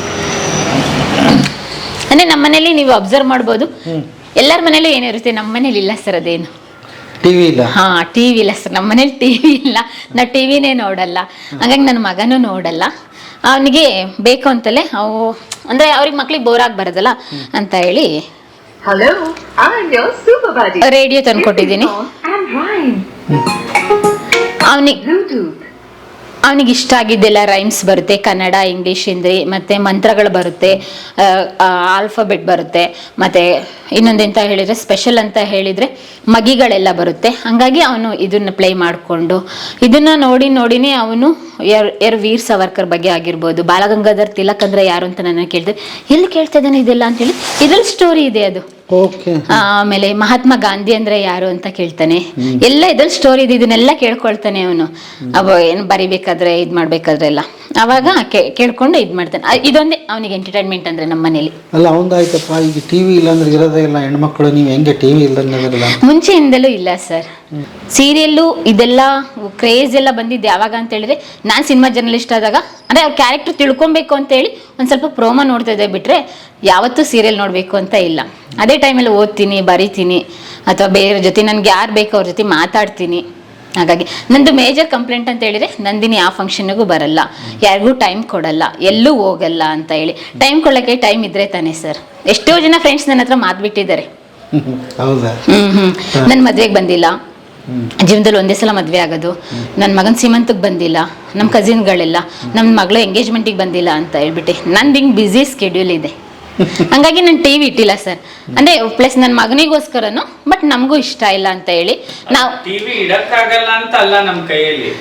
ಅಂದ್ರೆ ನಮ್ಮ ಮನೇಲಿ ನೀವು ಅಬ್ಸರ್ವ್ ಮಾಡ್ಬೋದು, ಎಲ್ಲರ ಮನೇಲಿ ಏನಿರುತ್ತೆ, ನಮ್ಮ ಮನೇಲಿ ಇಲ್ಲ ಸರ್ ಅದೇನು. ಟಿವಿ ಇಲ್ಲ. ಟಿವಿ ಇಲ್ಲ ಸರ್, ನಮ್ಮ ಮನೇಲಿ ಟಿವಿ ಇಲ್ಲ. ನಾ ಟಿವಿನೇ ನೋಡಲ್ಲ, ಹಾಗಾಗಿ ನನ್ನ ಮಗನೂ ನೋಡಲ್ಲ. ಅವನಿಗೆ ಬೇಕು ಅಂತಲೇ ಅಂದ್ರೆ ಅವ್ರಿಗೆ ಮಕ್ಳಿಗೆ ಬೋರ್ ಆಗಿ ಬರೋದಲ್ಲ ಅಂತ ಹೇಳಿ ರೇಡಿಯೋ ತಂದ್ಕೊಟ್ಟಿದ್ದೀನಿ. ಅವನಿಗೆ ಇಷ್ಟ ಆಗಿದ್ದೆಲ್ಲ ರೈಮ್ಸ್ ಬರುತ್ತೆ, ಕನ್ನಡ, ಇಂಗ್ಲೀಷ್, ಹಿಂದಿ, ಮತ್ತೆ ಮಂತ್ರಗಳು ಬರುತ್ತೆ, ಆಲ್ಫಾಬೆಟ್ ಬರುತ್ತೆ, ಮತ್ತೆ ಇನ್ನೊಂದೆಂತ ಹೇಳಿದ್ರೆ ಸ್ಪೆಷಲ್ ಅಂತ ಹೇಳಿದ್ರೆ ಮಗಿಗಳೆಲ್ಲ ಬರುತ್ತೆ. ಹಂಗಾಗಿ ಅವನು ಇದನ್ನ ಪ್ಲೇ ಮಾಡಿಕೊಂಡು ಇದನ್ನ ನೋಡಿನೇ ಅವನು ವೀರ್ ಸಾವರ್ಕರ್ ಬಗ್ಗೆ ಆಗಿರ್ಬೋದು, ಬಾಲಗಂಗಾಧರ್ ತಿಲಕ್ ಅಂದ್ರೆ ಯಾರು ಅಂತ ನನ್ನ ಕೇಳ್ತಾರೆ, ಎಲ್ಲಿ ಕೇಳ್ತಾ ಇದ್ದಾನೆ ಇದೆಲ್ಲ ಅಂತೇಳಿ. ಇದ್ರಲ್ಲಿ ಸ್ಟೋರಿ ಇದೆ ಅದು. ಆಮೇಲೆ ಮಹಾತ್ಮ ಗಾಂಧಿ ಅಂದ್ರೆ ಯಾರು ಅಂತ ಕೇಳ್ತಾನೆ, ಎಲ್ಲ ಇದ್ರಲ್ಲಿ ಸ್ಟೋರಿ ಇದೆ. ಇದನ್ನೆಲ್ಲ ಕೇಳ್ಕೊಳ್ತಾನೆ ಅವನು. ಏನು ಬರಿಬೇಕಾದ್ರೆ ಇದ್ ಮಾಡ್ಬೇಕಾದ್ರೆ ಎಲ್ಲ ಅವಾಗ ಕೇಳ್ಕೊಂಡು ಇದ್ ಮಾಡ್ತಾನೆ. ಇದೊಂದೇ ಅವನಿಗೆ ಎಂಟರ್ಟೈನ್ಮೆಂಟ್ ಅಂದ್ರೆ ನಮ್ಮ ಮನೇಲಿ. ಅಲ್ಲ ಅವಂದಾಯ್ತಪ್ಪ, ಈಗ ಟಿವಿ ಇಲ್ಲ ಅಂದ್ರೆ ಇರೋದೇ ಇಲ್ಲ ಹೆಣ್ಮಕ್ಳು. ನೀವು ಹೆಂಗೆ ಟಿವಿ ಇಲ್ದಂಗಿಲ್ಲ? ಮುಂಚೆಯಿಂದಲೂ ಇಲ್ಲ ಸರ್. ಸೀರಿಯಲ್ಲು ಇದೆಲ್ಲ ಕ್ರೇಜ್ ಎಲ್ಲ ಬಂದಿದ್ದು ಯಾವಾಗ ಅಂತ ಹೇಳಿದ್ರೆ, ನಾನು ಸಿನಿಮಾ ಜರ್ನಲಿಸ್ಟ್ ಆದಾಗ, ಅಂದ್ರೆ ಅವ್ರ ಕ್ಯಾರೆಕ್ಟರ್ ತಿಳ್ಕೊಬೇಕು ಅಂತ ಹೇಳಿ ಒಂದ್ ಸ್ವಲ್ಪ ಪ್ರೋಮೋ ನೋಡ್ತಾ ಇದ್ದೆ, ಬಿಟ್ರೆ ಯಾವತ್ತೂ ಸೀರಿಯಲ್ ನೋಡ್ಬೇಕು ಅಂತ ಇಲ್ಲ. ಅದೇ ಟೈಮಲ್ಲಿ ಓದ್ತೀನಿ, ಬರಿತೀನಿ, ಅಥವಾ ಬೇರೆ ಜೊತೆ ನನ್ಗೆ ಯಾರು ಬೇಕೋ ಅವ್ರ ಜೊತೆ ಮಾತಾಡ್ತೀನಿ. ಹಾಗಾಗಿ ನಂದು ಮೇಜರ್ ಕಂಪ್ಲೇಂಟ್ ಅಂತ ಹೇಳಿದ್ರೆ, ನಂದಿನಿ ಆ ಫಂಕ್ಷನ್ಗೂ ಬರಲ್ಲ, ಯಾರಿಗೂ ಟೈಮ್ ಕೊಡಲ್ಲ, ಎಲ್ಲೂ ಹೋಗಲ್ಲ ಅಂತ ಹೇಳಿ. ಟೈಮ್ ಕೊಡೋಕ್ಕೆ ಟೈಮ್ ಇದ್ರೆ ತಾನೇ ಸರ್. ಎಷ್ಟೋ ಜನ ಫ್ರೆಂಡ್ಸ್ ನನ್ನ ಹತ್ರ ಮಾತ್ಬಿಟ್ಟಿದ್ದಾರೆ. ನನ್ನ ಮದ್ವೆಗೆ ಬಂದಿಲ್ಲ, ಜೀವನದಲ್ಲಿ ಒಂದೇ ಸಲ ಮದ್ವೆ ಆಗೋದು, ನನ್ನ ಮಗನ ಸೀಮಂತಕ್ಕೆ ಬಂದಿಲ್ಲ, ನಮ್ಮ ಕಸಿನ್ಗಳೆಲ್ಲ ನಮ್ಮ ಮಗಳ ಎಂಗೇಜ್ಮೆಂಟಿಗೆ ಬಂದಿಲ್ಲ ಅಂತ ಹೇಳ್ಬಿಟ್ಟು. ನಂದು ಹಿಂಗೆ ಬ್ಯುಸಿ ಸ್ಕೆಡ್ಯೂಲ್ ಇದೆ, ಹಂಗಾಗಿ ನಾನು ಟಿವಿ ಇಟ್ಟಿಲ್ಲ ಸರ್. ಅಂದ್ರೆ ಪ್ಲಸ್ ನನ್ನ ಮಗನಿಗೋಸ್ಕರನು, ಬಟ್ ನಮಗೂ ಇಷ್ಟ ಇಲ್ಲ ಅಂತ ಹೇಳಿ ನಾವು ಟಿವಿ ಇಡಕ್ಕಾಗಲ್ಲ ಅಂತ ಅಲ್ಲ ನಮ್ಮ ಕೈಯಲ್ಲಿ.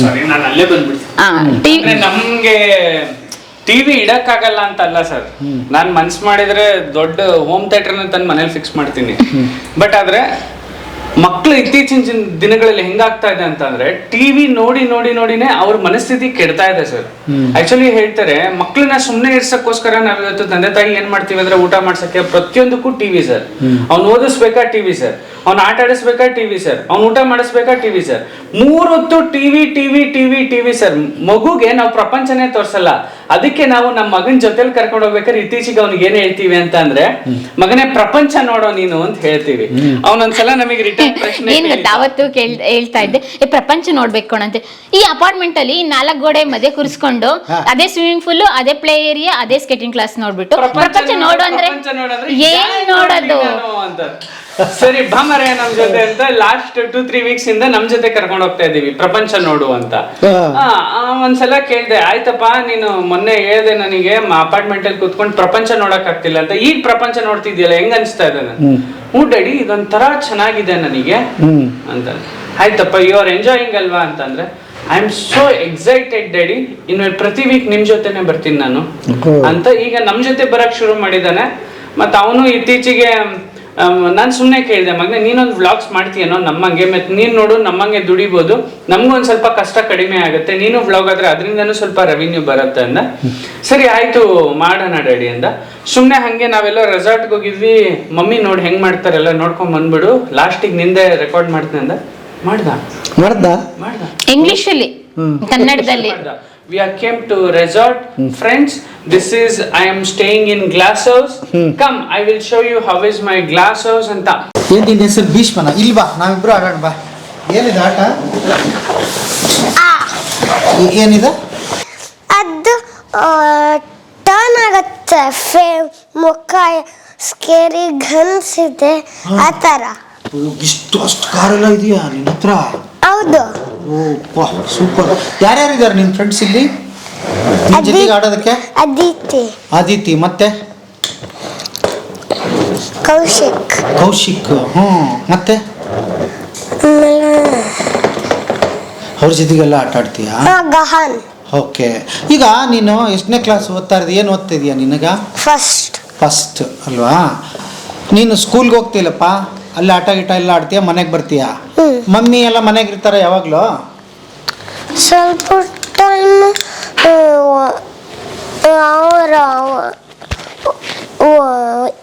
ಸಾರಿ, ನಾನು ಅಲ್ಲೇ ಬಂದ್ಬಿಡ್ತೀನಿ. ನಮ್ಗೆ ಟಿವಿ ಇಡಕ್ಕಾಗಲ್ಲ ಅಂತ ಅಲ್ಲ ಸರ್. ನಾನು ಮನ್ಸು ಮಾಡಿದ್ರೆ ದೊಡ್ಡ ಹೋಮ್ ಥಿಯೇಟರ್ನ ತಂದು ಮನೇಲಿ ಫಿಕ್ಸ್ ಮಾಡ್ತೀನಿ. ಬಟ್ ಆದ್ರೆ ಮಕ್ಳು ಇತ್ತೀಚಿನ ದಿನಗಳಲ್ಲಿ ಹೆಂಗಾಗ್ತಾ ಇದೆ ಅಂತಂದ್ರೆ, ಟಿವಿ ನೋಡಿನೇ ಅವ್ರ ಮನಸ್ಥಿತಿ ಕೆಡ್ತಾ ಇದೆ ಸರ್. ಆಕ್ಚುಲಿ ಹೇಳ್ತಾರೆ, ಮಕ್ಳನ್ನ ಸುಮ್ನೆ ಇರ್ಸಕ್ಕೋಸ್ಕರ ನಾವು ತಂದೆ ತಾಯಿ ಏನ್ ಮಾಡ್ತೀವಿ ಅಂದ್ರೆ, ಊಟ ಮಾಡ್ಸಕ್ಕೆ ಪ್ರತಿಯೊಂದಕ್ಕೂ ಟಿವಿ ಸರ್. ಅವ್ನು ಓದಿಸ್ಬೇಕಾ ಟಿವಿ ಸರ್, ಅವ್ನ ಆಟ ಆಡಿಸ್ಬೇಕಾ ಟಿವಿ ಸರ್, ಅವ್ನ ಊಟ ಮಾಡಿಸ್ಬೇಕಾ ಟಿವಿ ಸರ್, 3 ಹೊತ್ತು TV TV TV TV sir. ಮಗುಗೆ ನಾವು ಪ್ರಪಂಚನೇ ತೋರ್ಸಲ್ಲ. ಅದಕ್ಕೆ ನಾವು ನಮ್ಮ ಮಗನ ಜೊತೆಲಿ ಕರ್ಕೊಂಡು ಹೋಗ್ಬೇಕಾದ್ರೆ ಇತ್ತೀಚೆಗೆ ಅವ್ನಿಗೆ ಏನ್ ಹೇಳ್ತೀವಿ ಅಂತ ಅಂದ್ರೆ, ಮಗನೇ ಪ್ರಪಂಚ ನೋಡೋ ನೀನು ಅಂತ ಹೇಳ್ತೀವಿ. ಅವನೊಂದ್ಸಲ ನಮಗೆ ರಿಟರ್ನ್ ಪ್ರಶ್ನೆ ಏನ್ ಗೊತ್ತಾ, ಅವತ್ತು ಹೇಳ್ತಾ ಇದ್ದೆ, ಪ್ರಪಂಚ ನೋಡ್ಬೇಕು ಕಣಂತೆ. ಈ ಅಪಾರ್ಟ್ಮೆಂಟ್ ಅಲ್ಲಿ 4 ಗೋಡೆ ಮಧ್ಯೆ ಕೂರಿಸ್ಕೊಂಡು ಅದೇ ಸ್ವಿಮ್ಮಿಂಗ್ ಪೂಲ್, ಅದೇ ಪ್ಲೇ ಏರಿಯಾ, ಅದೇ ಸ್ಕೇಟಿಂಗ್ ಕ್ಲಾಸ್ ನೋಡ್ಬಿಟ್ಟು ಪ್ರಪಂಚ ನೋಡು ಅಂದ್ರೆ ಏನ್ ನೋಡೋದು ಅಂತ. ಸರಿ ಬಾಮರೆ ನಮ್ ಜೊತೆ ಅಂತ ಲಾಸ್ಟ್ 2-3 ವೀಕ್ಸ್ ಇಂದ ನಮ್ ಜೊತೆ ಕರ್ಕೊಂಡು ಹೋಗ್ತಾ ಇದೀವಿ ಪ್ರಪಂಚ ನೋಡು ಅಂತ. ಒಂದ್ಸಲ ಕೇಳ್ದೆ, ಆಯ್ತಪ್ಪ ನೀನು ಮೊನ್ನೆ ಹೇಳ್ದೆ ನನಗೆ ಅಪಾರ್ಟ್ಮೆಂಟ್ ಅಲ್ಲಿ ಕುತ್ಕೊಂಡು ಪ್ರಪಂಚ ನೋಡಕ್ ಆಗ್ತಿಲ್ಲ ಅಂತ, ಈಗ ಪ್ರಪಂಚ ನೋಡ್ತಿದ್ಯಲ್ಲ ಹೆಂಗ್ ಅನ್ಸ್ತಾ ಇದೆ? ಹ್ಞೂ ಡ್ಯಾಡಿ ಇದೊಂಥರ ಚೆನ್ನಾಗಿದೆ ನನಗೆ ಅಂತ. ಆಯ್ತಪ್ಪ ಯು ಆರ್ ಎಂಜಾಯಿಂಗ್ ಅಲ್ವಾ ಅಂತಂದ್ರೆ, I am so excited daddy, ಇನ್ನು ಪ್ರತಿ ವೀಕ್ ನಿಮ್ ಜೊತೆನೆ ಬರ್ತೀನಿ ನಾನು ಅಂತ. ಈಗ ನಮ್ ಜೊತೆ ಬರಕ್ ಶುರು ಮಾಡಿದಾನೆ. ಮತ್ತ ಅವನು ಇತ್ತೀಚೆಗೆ ನಾನು ಸುಮ್ಮನೆ ಕೇಳಿದೆ, ಮಗನೇ ನೀನೊಂದು ವ್ಲಾಗ್ಸ್ ಮಾಡ್ತೀಯನೋ ನಮ್ಮಂಗೆ, ಮತ್ತೆ ನೀನ್ ನೋಡು ನಮ್ಮಂಗೆ ದುಡಿಬೋದು, ನಮ್ಗೊಂದು ಸ್ವಲ್ಪ ಕಷ್ಟ ಕಡಿಮೆ ಆಗುತ್ತೆ, ನೀನು ವ್ಲಾಗ್ ಆದ್ರೆ ಅದರಿಂದನೂ ಸ್ವಲ್ಪ ರೆವಿನ್ಯೂ ಬರುತ್ತೆ ಅಂದ. ಸರಿ ಆಯ್ತು ಮಾಡೋಣ ಡ್ಯಾಡಿ ಅಂದ. ಸುಮ್ಮನೆ ಹಂಗೆ ನಾವೆಲ್ಲ ರೆಸಾರ್ಟ್ಗೆ ಹೋಗಿದ್ವಿ. ಮಮ್ಮಿ ನೋಡಿ ಹೆಂಗ್ ಮಾಡ್ತಾರೆಲ್ಲ ನೋಡ್ಕೊಂಡ್ ಬಂದ್ಬಿಡು, ಲಾಸ್ಟಿಗೆ ನಿಂದೆ ರೆಕಾರ್ಡ್ ಮಾಡ್ತೀನಿ ಅಂದ. ಮಾಡ್ದ ಇಂಗ್ಲಿಷ್ ಅಲ್ಲಿ, ಕನ್ನಡದಲ್ಲಿ. We are came to resort. Friends, this is I am staying in glass house. Come, I will show you how is my glass house ಅಂತ. ಏನ್ ನಿನ್ನ ಹೆಸರು ಭೀಷ್ಮನ? ಇಲ್ಲಿ ಬಾ, ನಾವಿಬ್ರು ಆಡೋಣ ಬಾ. ಏನಿದೆ ಆಟ? ಏನಿದೆ ಅದು? ಟರ್ನ್ ಆಗತ್ತೆ, ಮುಖ ಸ್ಕೇರಿ ಗನ್ಸ್ ಇದೆ ಆ ತರ. ಇಷ್ಟು ಅಷ್ಟು ಕಾರೆಲ್ಲ ಇದೆಯಾ ನಿನ್ನ ಹತ್ರ? ಹೌದು. ಓ ಸೂಪರ್. ಯಾರ್ಯಾರಿದ್ದಾರೆ ನಿನ್ನ ಫ್ರೆಂಡ್ಸ್ ಇಲ್ಲಿ ನಿನ್ನ ಜೊತೆಗೆ ಆಡೋದಕ್ಕೆ? ಅದಿತಿ ಮತ್ತೆ ಕೌಶಿಕ್. ಮತ್ತೆ ಅವ್ರ ಜೊತೆಗೆಲ್ಲ ಆಟ ಆಡ್ತೀಯಾ? ಗಹನ್. ಓಕೆ. ಈಗ ನೀನು ಎಷ್ಟನೇ ಕ್ಲಾಸ್ ಓದ್ತಾ ಇದ್ದೀಯ? ಏನು ಓದ್ತಾ ಇದೀಯಾ ನಿನಗ? ಫಸ್ಟ್ ಅಲ್ವಾ? ನೀನು ಸ್ಕೂಲ್ಗೆ ಹೋಗ್ತಿಲ್ಲಪ್ಪ, ಅಲ್ಲಿ ಆಟ ಗಿಟ ಎಲ್ಲ ಆಡ್ತೀಯ, ಮನೆಗೆ ಬರ್ತೀಯ? ಮಮ್ಮಿ ಎಲ್ಲ ಮನೆಗೆ ಇರ್ತಾರೆ ಯಾವಾಗಲೂ? ಸ್ವಲ್ಪ ಟೈಮ್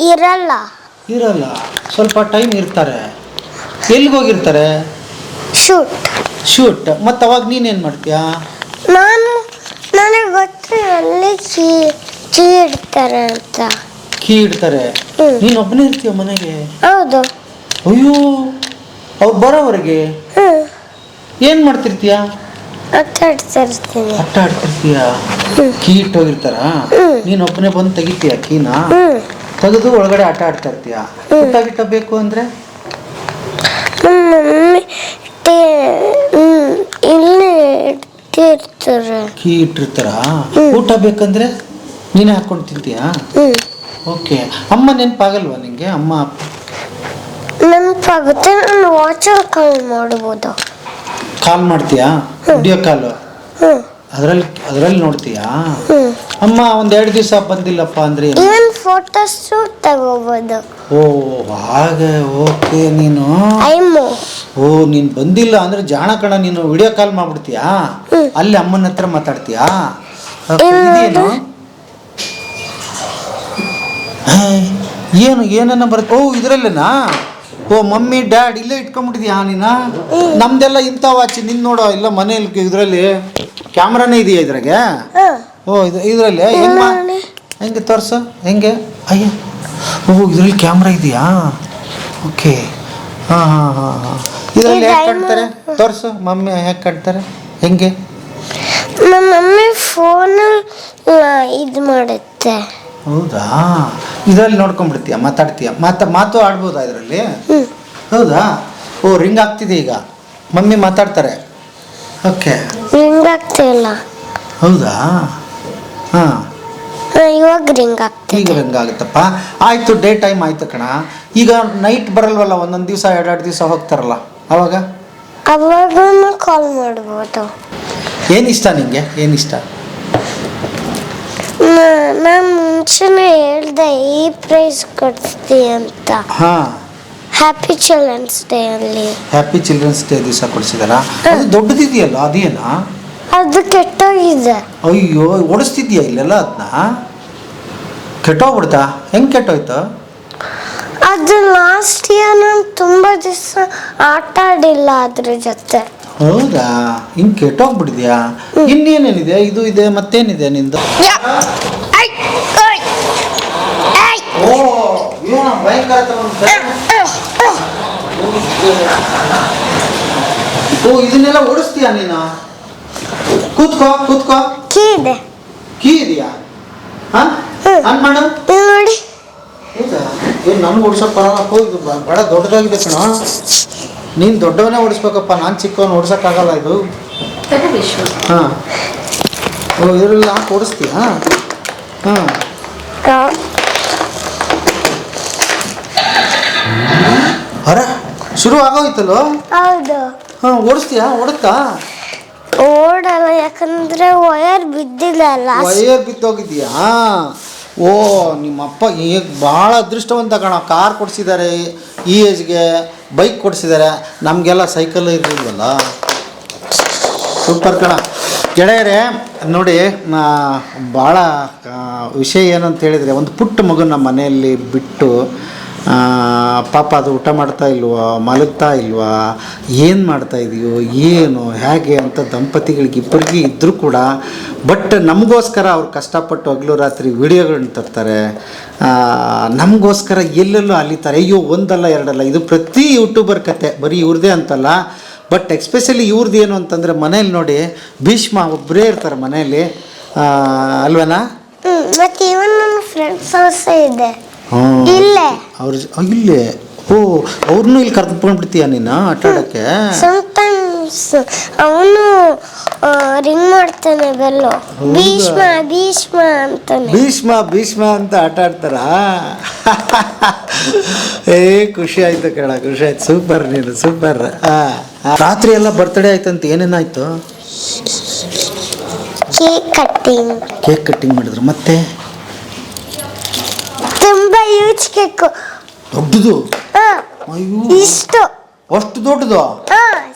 ಇರಲ್ಲ, ಸ್ವಲ್ಪ ಟೈಮ್ ಇರ್ತಾರೆ. ಎಲ್ಲಿಗೆ ಹೋಗಿರ್ತಾರೆ? ಶೂಟ್. ಮತ್ತು ಅವಾಗ ನೀನೇನು ಮಾಡ್ತೀಯಾ? ನನಗೆ ಗೊತ್ತು ಅಲ್ಲಿ ಕೀ ಇಡ್ತಾರೆ ಅಂತ. ಕೀ ಇಡ್ತಾರೆ? ನೀನು ಒಬ್ಬನೇ ಇರ್ತೀಯ ಮನೆಗೆ? ಹೌದು. ಅಯ್ಯೋ, ಅವ್ರು ಬರೋವರೆಗೆ ಏನು ಮಾಡ್ತಿರ್ತೀಯ? ಆಟ ಆಡ್ತಿರ್ತೀಯ. ಕೀ ಇಟ್ಟೋಗಿರ್ತಾರ, ನೀನು ಒಬ್ಬನೇ ಬಂದು ತೆಗಿತೀಯ ಕೀನ? ತೆಗೆದು ಒಳಗಡೆ ಆಟ ಆಡ್ತಾ ಇರ್ತೀಯ. ಊಟ ಗಿಟ್ಟ ಬೇಕು ಅಂದ್ರೆ ಕೀ ಇಟ್ಟಿರ್ತಾರ. ಊಟ ಬೇಕಂದ್ರೆ ನೀನೇ ಹಾಕೊಂಡು ತಿಂತೀಯ? ಓಕೆ. ಅಮ್ಮ ನೆನಪಾಗಲ್ವಾ ನಿಂಗೆ? ಅಮ್ಮ ನೆನಪಾಗುತ್ತೆ. ನಾನು ವಾಚಲ್ಲಿ ಕಾಲ್ ಮಾಡ್ಬೋದು. ಕಾಲ್ ಮಾಡ್ತೀಯಾ? ವಿಡಿಯೋ ಕಾಲು ಅದರಲ್ಲಿ ನೋಡ್ತೀಯಾ? ಅಮ್ಮ ಒಂದೆರಡು ದಿವಸ ಬಂದಿಲ್ಲಪ್ಪ ಅಂದ್ರೆ ಫೋಟೋಸ್ ತಗೋಬೋದು. ಓ ಹಾಗೆ. ಓಕೆ. ನೀನು ನೀನು ಬಂದಿಲ್ಲ ಅಂದ್ರೆ ಜಾಣ ಕಣ, ನೀನು ವಿಡಿಯೋ ಕಾಲ್ ಮಾಡ್ಬಿಡ್ತೀಯಾ? ಅಲ್ಲಿ ಅಮ್ಮನ ಹತ್ರ ಮಾತಾಡ್ತೀಯಾ? ಏನನ್ನ ಬರುತ್ತೆ? ಓ ಇದರಲ್ಲೇನಾ? ಓ ಮಮ್ಮಿ ಡ್ಯಾಡ್ ಇಲ್ಲೇ ಇಟ್ಕೊಂಡ್ಬಿಟ್ಟಿದ್ಯಾ ನೀನ? ನಮ್ದೆಲ್ಲ ಇಂಥ ವಾಚ್ ನಿನ್ ನೋಡೋ ಇಲ್ಲ ಮನೇಲಿ. ಇದರಲ್ಲಿ ಕ್ಯಾಮ್ರಾನೇ ಇದೆಯಾ ಇದ್ರಾಗೆ? ಓ ಇದರಲ್ಲಿ ಹೆಂಗೆ ತೋರ್ಸು, ಹೆಂಗೆ? ಅಯ್ಯ, ಓ ಇದರಲ್ಲಿ ಕ್ಯಾಮ್ರಾ ಇದೆಯಾ? ಓಕೆ. ಹಾಂ. ಇದರಲ್ಲಿ ಹೇಗೆ ಕಾಣ್ತಾರೆ ತೋರಿಸು. ಮಮ್ಮಿ ಹೇಗೆ ಕಾಣ್ತಾರೆ? ಹೆಂಗೆ? ನಮ್ಮ ಮಮ್ಮಿ ಫೋನಲ್ಲಿ ಇದು ಮಾಡುತ್ತೆ. ಹೌದಾ? ಇದರಲ್ಲಿ ನೋಡ್ಕೊಂಡ್ಬಿಡ್ತೀಯ, ಮಾತಾಡ್ತೀಯ, ಮಾತು ಆಡ್ಬೋದಾ ಇದರಲ್ಲಿ? ಹೌದಾ? ಓ ರಿಂಗ್ ಆಗ್ತಿದೆ ಈಗ, ಮಮ್ಮಿ ಮಾತಾಡ್ತಾರೆ. ಓಕೆ. ರಿಂಗ್ ಆಗ್ತಿಲ್ಲ. ಹೌದಾ? ಹಾಂ, ಇವಾಗ ರಿಂಗ್ ಆಗ್ತಿದೆ. ಈಗ ರಿಂಗ್ ಆಗುತ್ತಪ್ಪ. ಆಯಿತು, ಡೇ ಟೈಮ್ ಆಯಿತು ಕಣ. ಈಗ ನೈಟ್ ಬರಲ್ವಲ್ಲ, ಒಂದೊಂದು ದಿವಸ 2 ದಿವಸ ಹೋಗ್ತಾರಲ್ಲ, ಅವಾಗ ಕಾಲ್ ಮಾಡ್ಬೋದು. ಏನಿಷ್ಟ ನಿಂಗೆ? ಏನಿಷ್ಟ? ನಾನು ಮುಂಚೆನೇ ಹೇಳ್ದೆ ಈ ಪ್ರೈಸ್ ಕೊಡ್ತೀವಿ ಅಂತ. ಹಾಂ, ಹ್ಯಾಪಿ ಚಿಲ್ಡ್ರನ್ಸ್ ಡೇ ಅಲ್ಲಿ. ಹ್ಯಾಪಿ ಚಿಲ್ಡ್ರನ್ಸ್ ಡೇ ದಿವಸ ಕೊಡಿಸಿದಾರ? ಅದು ದೊಡ್ಡದಿದೆಯಲ್ಲ, ಅದೇನಾ? ಅದು ಕೆಟ್ಟೋಗಿದೆ. ಅಯ್ಯೋ, ಓಡಿಸ್ತಿದ್ಯಾ ಇಲ್ಲೆಲ್ಲ ಅದನ್ನ? ಕೆಟ್ಟೋಗ್ಬಿಡ್ತಾ? ಹೆಂಗೆ ಕೆಟ್ಟೋಯ್ತು? ಅದು ಲಾಸ್ಟ್ ಇಯರ್ ನಾನು ತುಂಬ ದಿವಸ ಆಟ ಆಡಿಲ್ಲ ಅದ್ರ ಜೊತೆ. ಹೌದಾ, ಹಿಂಗೆ ಕೆಟ್ಟೋಗ್ಬಿಡಿದ್ಯಾ? ಇನ್ನೇನೇನಿದೆ? ಇದು ಇದೆ, ಮತ್ತೇನಿದೆ ನಿಂದು? ಓ ಏನೋ ಭಯಂಕರ ಓ ಇದನ್ನೆಲ್ಲ ಓಡಿಸ್ತೀಯಾ ನೀನು? ಕೂತ್ಕೋ ಕೂತ್ಕೋ. ಕೀ ಇದೆ. ಕೀ ಇದೆಯಾ? ಹಾಂ ಆನ್ ಮಾಡು. ನೋಡಿ. ಹೌದಾ? ಏನು ನನಗೆ ಓಡಿಸೋಕೆ ಬರಲ್ಲಪ್ಪ, ಇದು ಬಹಳ ದೊಡ್ಡದಾಗಿದೆ ಕಣ. ನೀನು ದೊಡ್ಡವನೇ ಓಡಿಸ್ಬೇಕಪ್ಪ, ನಾನು ಚಿಕ್ಕವನು ಓಡಿಸೋಕ್ಕಾಗಲ್ಲ ಇದು. ಹಾಂ, ಓ ಇದರಲ್ಲಿ ಹಾಕಿ ಓಡಿಸ್ತೀಯಾ? ಹಾಂ, ಅರ ಶುರು ಆಗೋಯ್ತಲ್ಲೋ? ಹೌದು. ಹಾಂ, ಓಡಿಸ್ತೀಯಾ? ಓಡುತ್ತಾ? ಓಡಲ್ಲ, ಯಾಕಂದ್ರೆ ವಯರ್ ಬಿದ್ದಿಲ್ಲ. ವಯರ್ ಬಿದ್ದೋಗಿದ್ಯಾ? ಓ ನಿಮ್ಮಪ್ಪ ಈಗ ಭಾಳ ಅದೃಷ್ಟವಂತ ಕಣ. ಕಾರ್ ಕೊಡಿಸಿದ್ದಾರೆ ಈ ಏಜ್ಗೆ, ಬೈಕ್ ಕೊಡಿಸಿದ್ದಾರೆ. ನಮಗೆಲ್ಲ ಸೈಕಲ್ ಇರಲಿಲ್ವಲ್ಲ. ಸೂಪರ್ ಕಣ. ಗೆಳೆಯರೇ ನೋಡಿ, ಭಾಳ ವಿಷಯ ಏನಂತ ಹೇಳಿದರೆ, ಒಂದು ಪುಟ್ಟ ಮಗು ನಮ್ಮ ಮನೆಯಲ್ಲಿ ಬಿಟ್ಟು ಪಾಪ ಅದು ಊಟ ಮಾಡ್ತಾ ಇಲ್ವಾ, ಮಲಗ್ತಾ ಇಲ್ವಾ, ಏನು ಮಾಡ್ತಾ ಇದೆಯೋ ಏನು ಹೇಗೆ ಅಂತ ದಂಪತಿಗಳಿಗೆ ಇಬ್ಬರಿಗೆ ಇದ್ದರೂ ಕೂಡ, ಬಟ್ ನಮಗೋಸ್ಕರ ಅವ್ರು ಕಷ್ಟಪಟ್ಟು ಹಗಲು ರಾತ್ರಿ ವಿಡಿಯೋಗಳನ್ನ ತರ್ತಾರೆ, ನಮಗೋಸ್ಕರ ಎಲ್ಲೆಲ್ಲೋ ಅಲಿತಾರೆ. ಅಯ್ಯೋ ಒಂದಲ್ಲ ಎರಡಲ್ಲ, ಇದು ಪ್ರತಿ ಯೂಟ್ಯೂಬರ್ ಕತೆ, ಬರೀ ಇವ್ರದ್ದೇ ಅಂತಲ್ಲ. ಬಟ್ ಎಕ್ಸ್ಪೆಷಲಿ ಇವ್ರದ್ದು ಏನು ಅಂತಂದರೆ, ಮನೇಲಿ ನೋಡಿ ಭೀಷ್ಮ ಒಬ್ಬರೇ ಇರ್ತಾರೆ ಮನೆಯಲ್ಲಿ, ಅಲ್ವೇನಾ? ಮತ್ತೆ ಇವನ್ ನನ್ನ ಫ್ರೆಂಡ್ಸ್ ಹೌಸ್ ಇದೆ ಹಾಂ, ಇಲ್ಲೇ. ಅವ್ರ ಇಲ್ಲೇ. ಓ ಅವ್ರನ್ನೂ ಇಲ್ಲಿ ಕರ್ಕೊಂಡ್ಬಿಡ್ತೀಯ ನೀನು ಆಟ ಆಡೋಕ್ಕೆ? ಸಮಟೈಮ್ಸ್ ಅವನು ರಿಂಗ್ ಮಾಡ್ತಾನೆ ಬೆಲ್ಲು, ಭೀಷ್ಮ ಭೀಷ್ಮ ಅಂತಾನೆ. ಭೀಷ್ಮ ಭೀಷ್ಮ ಅಂತ ಆಟ ಆಡ್ತಾರ? ಏ ಖುಷಿ ಆಯ್ತು ಕಣ, ಖುಷಿ ಆಯ್ತು. ಸೂಪರ್ ನೀನು, ಸೂಪರ್. ರಾತ್ರಿ ಎಲ್ಲ ಬರ್ತಡೇ ಆಯ್ತಂತ, ಏನೇನಾಯ್ತು? Cake cutting. ಕೇಕ್ ಕಟ್ಟಿಂಗ್ ಮಾಡಿದ್ರು, ಮತ್ತೆ ತುಂಬಾ ಯೂಜ್ ಕೇಕು. ದೊಡ್ಡದು? ಅಯ್ಯೋ ಇಷ್ಟು. ಅಷ್ಟು ದೊಡ್ಡದು?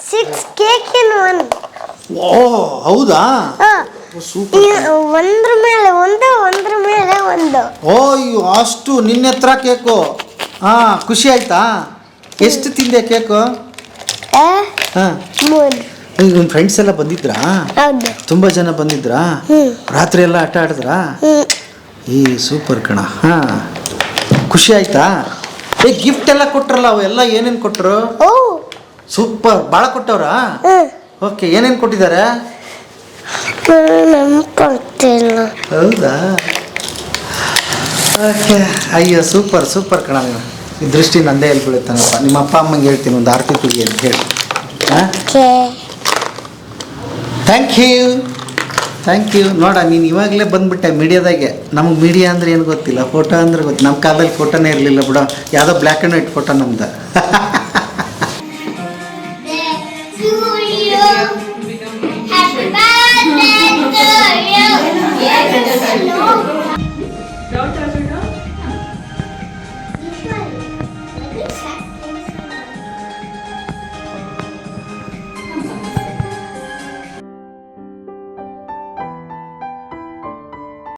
6 ಕೇಕ್ ಇನ್ 1. ಓ ಹೌದಾ? ಸೂಪರ್. ಒಂದ್ರ ಮೇಲೆ ಒಂದು, ಒಂದ್ರ ಮೇಲೆ ಒಂದು. ಓಯ್ಯೋ ಅಷ್ಟು ನಿನ್ನ ಹತ್ರ ಕೇಕು? ಹಾಂ, ಖುಷಿ ಆಯ್ತಾ? ಎಷ್ಟು ತಿಂದೆ ಕೇಕು? ಹಾಂ, 3. ಈಗ ನಿಮ್ಮ ಫ್ರೆಂಡ್ಸ್ ಎಲ್ಲ ಬಂದಿದ್ರಾ? ಹೌದು. ತುಂಬ ಜನ ಬಂದಿದ್ರಾ? ರಾತ್ರಿ ಎಲ್ಲ ಆಟ ಆಡಿದ್ರಾ? ಈ ಸೂಪರ್ ಕಣ. ಹಾಂ, ಖುಷಿ ಆಯ್ತಾ? ಏ ಗಿಫ್ಟ್ ಎಲ್ಲ ಕೊಟ್ರಲ್ಲ, ಅವೆಲ್ಲ ಏನೇನು ಕೊಟ್ಟರು? ಓ ಸೂಪರ್, ಭಾಳ ಕೊಟ್ಟವ್ರಾ? ಓಕೆ, ಏನೇನು ಕೊಟ್ಟಿದ್ದಾರೆ? ನೆನಪಾಗ್ತಿಲ್ಲ. ಹೌದಾ? ಓಕೆ, ಅಯ್ಯೋ ಸೂಪರ್ ಸೂಪರ್ ಕಣ. ನೀವು ಈ ದೃಷ್ಟಿ ನಂದೇ ಹೇಳ್ಬಿಡುತ್ತಾನಪ್ಪ. ನಿಮ್ಮ ಅಪ್ಪ ಅಮ್ಮಂಗೆ ಹೇಳ್ತೀನಿ ಒಂದು ಆರತಿ ತುಗಿ ಅಂತ ಹೇಳಿ. ಹಾಂ, ಥ್ಯಾಂಕ್ ಯು ಥ್ಯಾಂಕ್ ಯು. ನೋಡ ನೀನು ಇವಾಗಲೇ ಬಂದುಬಿಟ್ಟೆ ಮೀಡಿಯಾದಾಗೆ. ನಮಗೆ ಮೀಡಿಯಾ ಅಂದರೆ ಏನು ಗೊತ್ತಿಲ್ಲ, ಫೋಟೋ ಅಂದ್ರೆ ಗೊತ್ತು. ನಮ್ಮ ಕಾಲದಲ್ಲಿ ಫೋಟೋನೇ ಇರಲಿಲ್ಲ ಬಿಡೋ, ಯಾವುದೋ ಬ್ಲ್ಯಾಕ್ ಆ್ಯಂಡ್ ವೈಟ್ ಫೋಟೋ ನಮ್ದು.